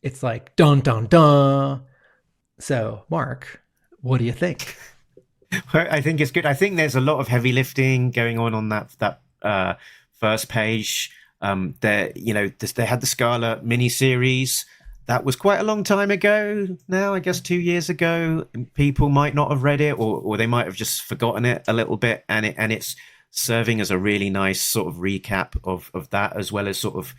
it's like, dun, dun, dun. So Mark, what do you think? I think it's good. I think there's a lot of heavy lifting going on that first page. They had the Scarlet miniseries that was quite a long time ago now, I guess 2 years ago. People might not have read it, or they might have just forgotten it a little bit, and it's serving as a really nice sort of recap of that, as well as sort of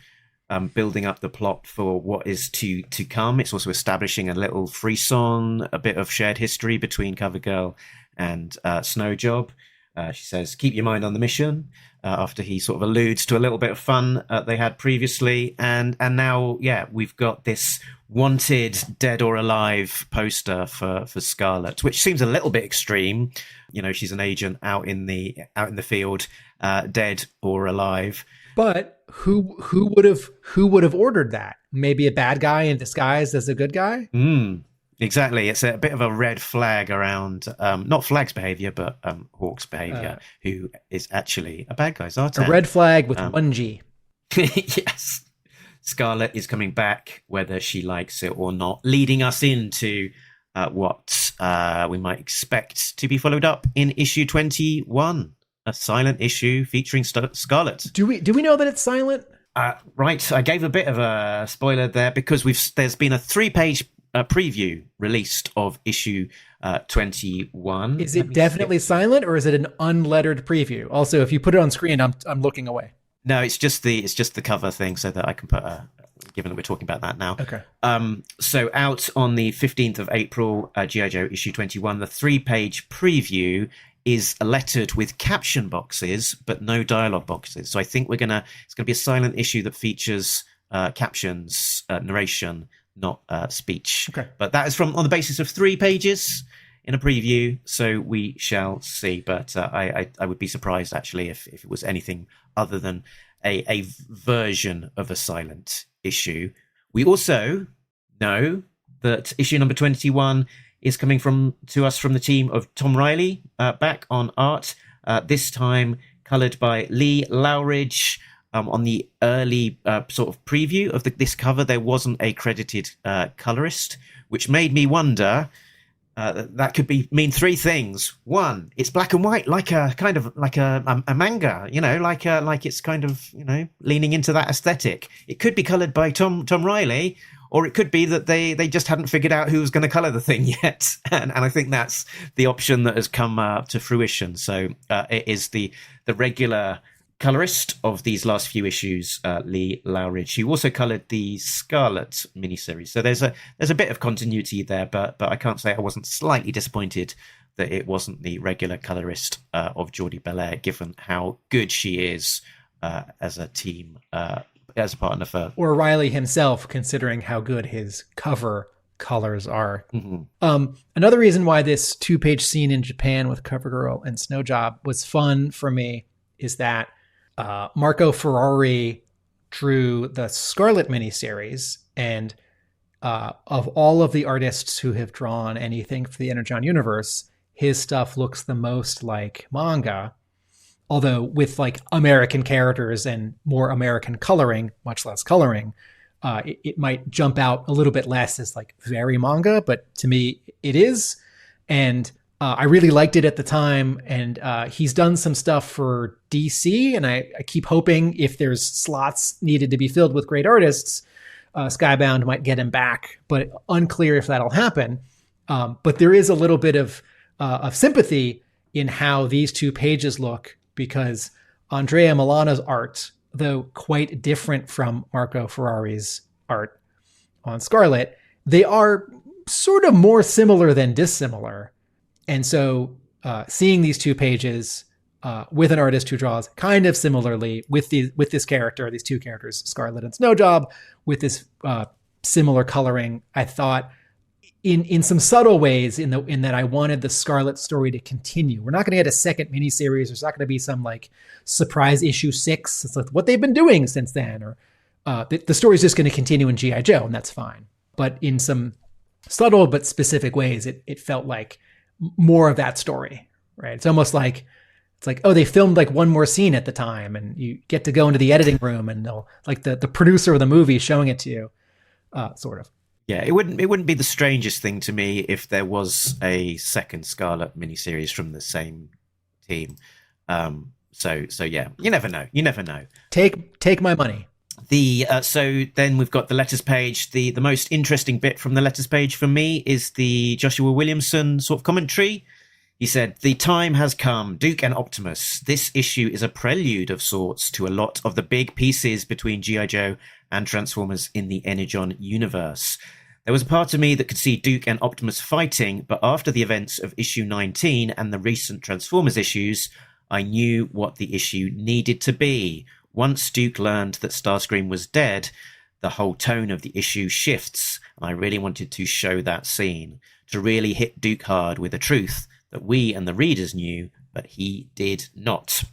building up the plot for what is to come. It's also establishing a little frisson, a bit of shared history between Covergirl and Snowjob. She says, keep your mind on the mission, after he sort of alludes to a little bit of fun they had previously. And now, we've got this wanted dead or alive poster for Scarlet, which seems a little bit extreme. You know, she's an agent out in the field, dead or alive. But who would have ordered that? Maybe a bad guy in disguise as a good guy? Exactly. It's a bit of a red flag around, not Flag's behavior, but Hawk's behavior, who is actually a bad guy. Zartan. A red flag with 1G. Yes. Scarlet is coming back, whether she likes it or not, leading us into what we might expect to be followed up in issue 21, a silent issue featuring Scarlet. Do we know that it's silent? Right. I gave a bit of a spoiler there because there's been a 3-page preview released of issue 21. Is it definitely silent, or is it an unlettered preview? Also, if you put it on screen, I'm looking away. No, it's just the cover thing, so that I can put given that we're talking about that now. Okay. So out on the 15th of April, G.I. Joe issue 21, the 3-page preview is lettered with caption boxes, but no dialogue boxes. So I think it's gonna be a silent issue that features captions, narration, not speech. Okay. But that is on the basis of 3 pages in a preview, so we shall see. But I would be surprised actually if it was anything other than a version of a silent issue. We also know that issue number 21 is coming to us from the team of Tom Reilly, back on art, this time coloured by Lee Loughridge. On the early sort of preview of this cover, there wasn't a credited colorist, which made me wonder. That could mean 3 things. 1, it's black and white, like a kind of like a manga, like it's kind of leaning into that aesthetic. It could be coloured by Tom Reilly, or it could be that they just hadn't figured out who was going to colour the thing yet, and I think that's the option that has come to fruition. So it is the regular colorist of these last few issues, Lee Loughridge, who also coloured the Scarlet miniseries. So there's a bit of continuity there, but I can't say I wasn't slightly disappointed that it wasn't the regular colorist of Geordie Belair, given how good she is as a team, as a partner for... Or Reilly himself, considering how good his cover colors are. Mm-hmm. Another reason why this 2-page scene in Japan with CoverGirl and Snowjob was fun for me is that Marco Ferrari drew the Scarlet miniseries, and of all of the artists who have drawn anything for the Energon Universe, his stuff looks the most like manga, although with like American characters and more American coloring, much less coloring, it might jump out a little bit less as like very manga, but to me it is. And I really liked it at the time, and he's done some stuff for DC, and I keep hoping if there's slots needed to be filled with great artists, Skybound might get him back, but unclear if that'll happen. But there is a little bit of sympathy in how these 2 pages look, because Andrea Milana's art, though quite different from Marco Ferrari's art on Scarlet, they are sort of more similar than dissimilar. And so seeing these 2 pages with an artist who draws kind of similarly with this character, these 2 characters, Scarlet and Snowjob, with this similar coloring, I thought in some subtle ways in that I wanted the Scarlet story to continue. We're not going to get a second miniseries. There's not going to be some like surprise issue 6. It's like what they've been doing since then, or the story's just going to continue in G.I. Joe, and that's fine. But in some subtle but specific ways, it felt like more of that story, right? It's almost like oh, they filmed like one more scene at the time, and you get to go into the editing room, and they'll like the producer of the movie showing it to you, sort of. Yeah, it wouldn't be the strangest thing to me if there was a second Scarlet miniseries from the same team. So yeah, you never know. Take my money. So then we've got the letters page. The most interesting bit from the letters page for me is the Joshua Williamson sort of commentary. He said, "The time has come, Duke and Optimus. This issue is a prelude of sorts to a lot of the big pieces between G.I. Joe and Transformers in the Energon universe. There was a part of me that could see Duke and Optimus fighting, but after the events of issue 19 and the recent Transformers issues, I knew what the issue needed to be. Once Duke learned that Starscream was dead, the whole tone of the issue shifts, and I really wanted to show that scene, to really hit Duke hard with a truth that we and the readers knew, but he did not."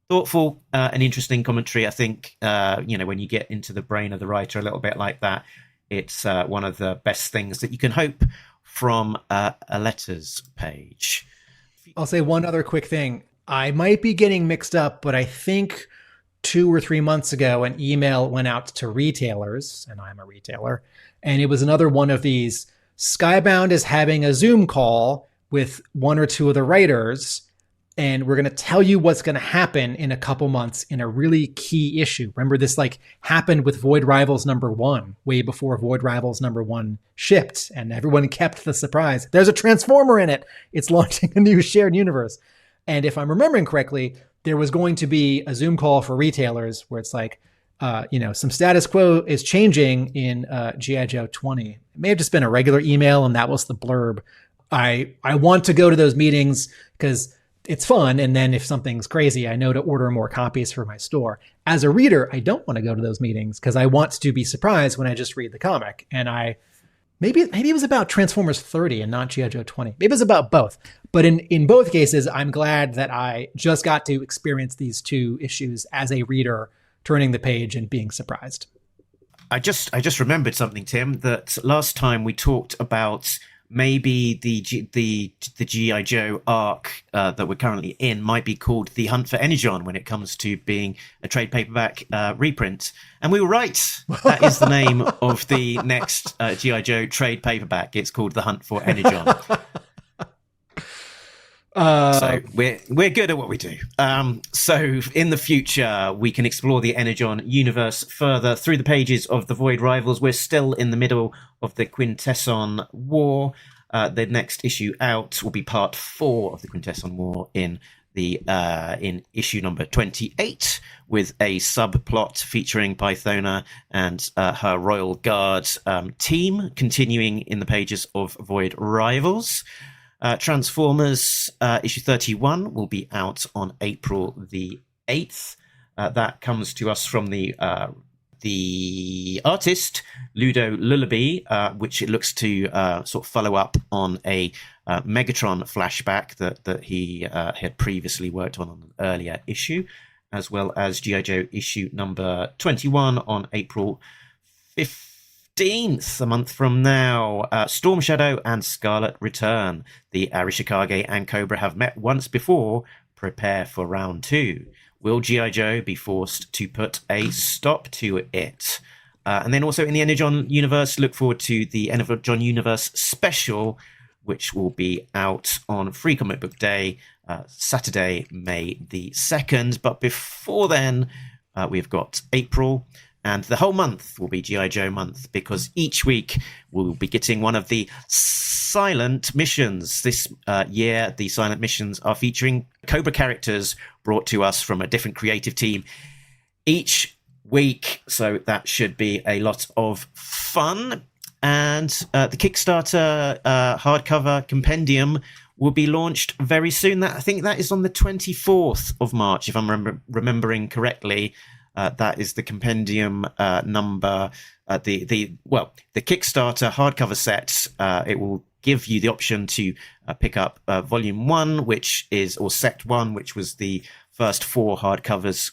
Thoughtful and interesting commentary. I think, when you get into the brain of the writer a little bit like that, it's one of the best things that you can hope from a letters page. I'll say one other quick thing. I might be getting mixed up, but I think 2 or 3 months ago, an email went out to retailers, and I'm a retailer, and it was another one of these. Skybound is having a Zoom call with 1 or 2 of the writers, and we're going to tell you what's going to happen in a couple months in a really key issue. Remember, this happened with Void Rivals #1, way before Void Rivals #1 shipped, and everyone kept the surprise. There's a Transformer in it. It's launching a new shared universe. And if I'm remembering correctly, there was going to be a Zoom call for retailers where it's some status quo is changing in G.I. Joe 20. It may have just been a regular email, and that was the blurb. I want to go to those meetings because it's fun. And then if something's crazy, I know to order more copies for my store. As a reader, I don't want to go to those meetings because I want to be surprised when I just read the comic. And maybe it was about Transformers 30 and not G.I. Joe 20. Maybe it was about both. But in both cases, I'm glad that I just got to experience these 2 issues as a reader, turning the page and being surprised. I just remembered something, Tim, that last time we talked about maybe the G.I. Joe arc that we're currently in might be called The Hunt for Energon when it comes to being a trade paperback reprint. And we were right. That is the name of the next G.I. Joe trade paperback. It's called The Hunt for Energon. So we're good at what we do. So in the future, we can explore the Energon universe further through the pages of the Void Rivals. We're still in the middle of the Quintesson War. The next issue out will be part 4 of the Quintesson War in issue number 28, with a subplot featuring Pythona and her Royal Guard team continuing in the pages of Void Rivals. Transformers issue 31 will be out on April the 8th. That comes to us from the artist Ludo Lullaby, which it looks to sort of follow up on a Megatron flashback that he had previously worked on an earlier issue, as well as G.I. Joe issue number 21 on April 15th, a month from now. Storm Shadow and Scarlet return. The Arishikage and Cobra have met once before. Prepare for round 2. Will G.I. Joe be forced to put a stop to it? And then also in the Energon Universe, look forward to the Energon Universe special, which will be out on Free Comic Book Day, Saturday, May the 2nd. But before then, we've got April. And the whole month will be G.I. Joe month, because each week we'll be getting one of the silent missions. This year, the silent missions are featuring Cobra characters brought to us from a different creative team each week. So that should be a lot of fun. And the Kickstarter hardcover compendium will be launched very soon. I think that is on the 24th of March, if I'm remembering correctly. That is the compendium number. The Kickstarter hardcover set. It will give you the option to pick up volume 1, or set 1, which was the first 4 hardcovers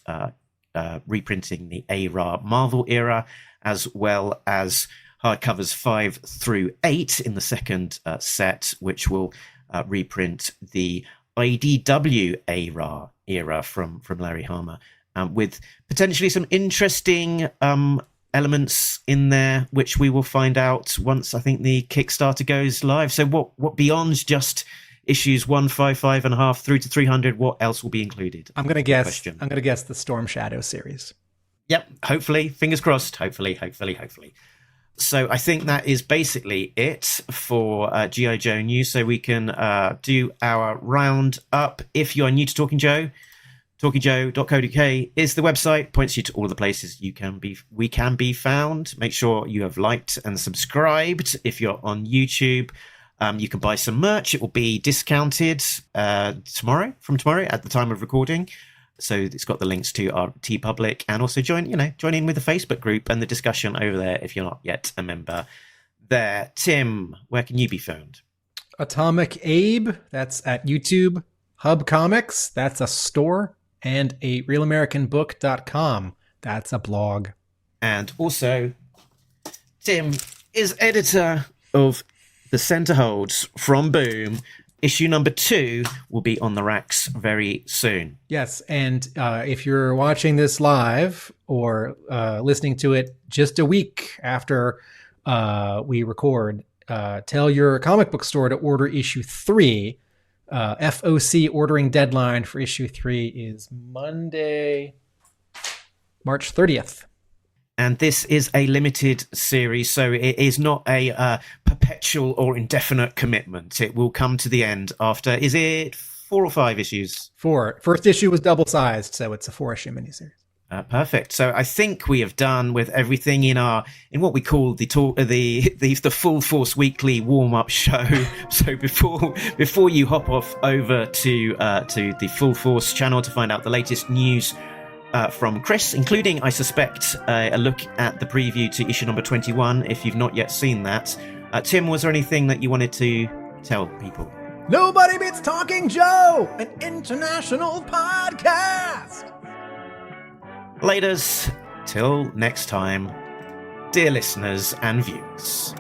reprinting the A-Ra Marvel era, as well as hardcovers 5 through 8 in the second set, which will reprint the IDW A-Ra era from Larry Hama. With potentially some interesting elements in there, which we will find out once I think the Kickstarter goes live. So what beyond just issues 155.5 through to 300, what else will be included? I'm going to guess the Storm Shadow series. Yep, hopefully, fingers crossed, hopefully. So I think that is basically it for G.I. Joe news. So we can do our round up. If you are new to Talking Joe, talkingjoe.co.uk is the website, points you to all the places we can be found. Make sure you have liked and subscribed. If you're on YouTube, you can buy some merch. It will be discounted from tomorrow at the time of recording. So it's got the links to our TeePublic, and also join in with the Facebook group and the discussion over there if you're not yet a member there. Tim, where can you be found? Atomic Abe, that's at YouTube. Hub Comics, that's a store. And a realamericanbook.com, that's a blog. And also, Tim is editor of The Center Holds from Boom. Issue number 2 will be on the racks very soon. Yes, and if you're watching this live or listening to it just a week after we record, tell your comic book store to order issue 3. FOC ordering deadline for issue 3 is Monday, March 30th. And this is a limited series, so it is not a perpetual or indefinite commitment. It will come to the end after, is it 4 or 5 issues? 4. First issue was double-sized, so it's a 4-issue miniseries. Perfect. So I think we have done with everything in what we call the Full Force Weekly warm-up show. So before you hop off over to the Full Force channel to find out the latest news from Chris, including, I suspect, a look at the preview to issue number 21, if you've not yet seen that. Tim, was there anything that you wanted to tell people? Nobody Beats Talking Joe, an international podcast. Laters, till next time, dear listeners and viewers.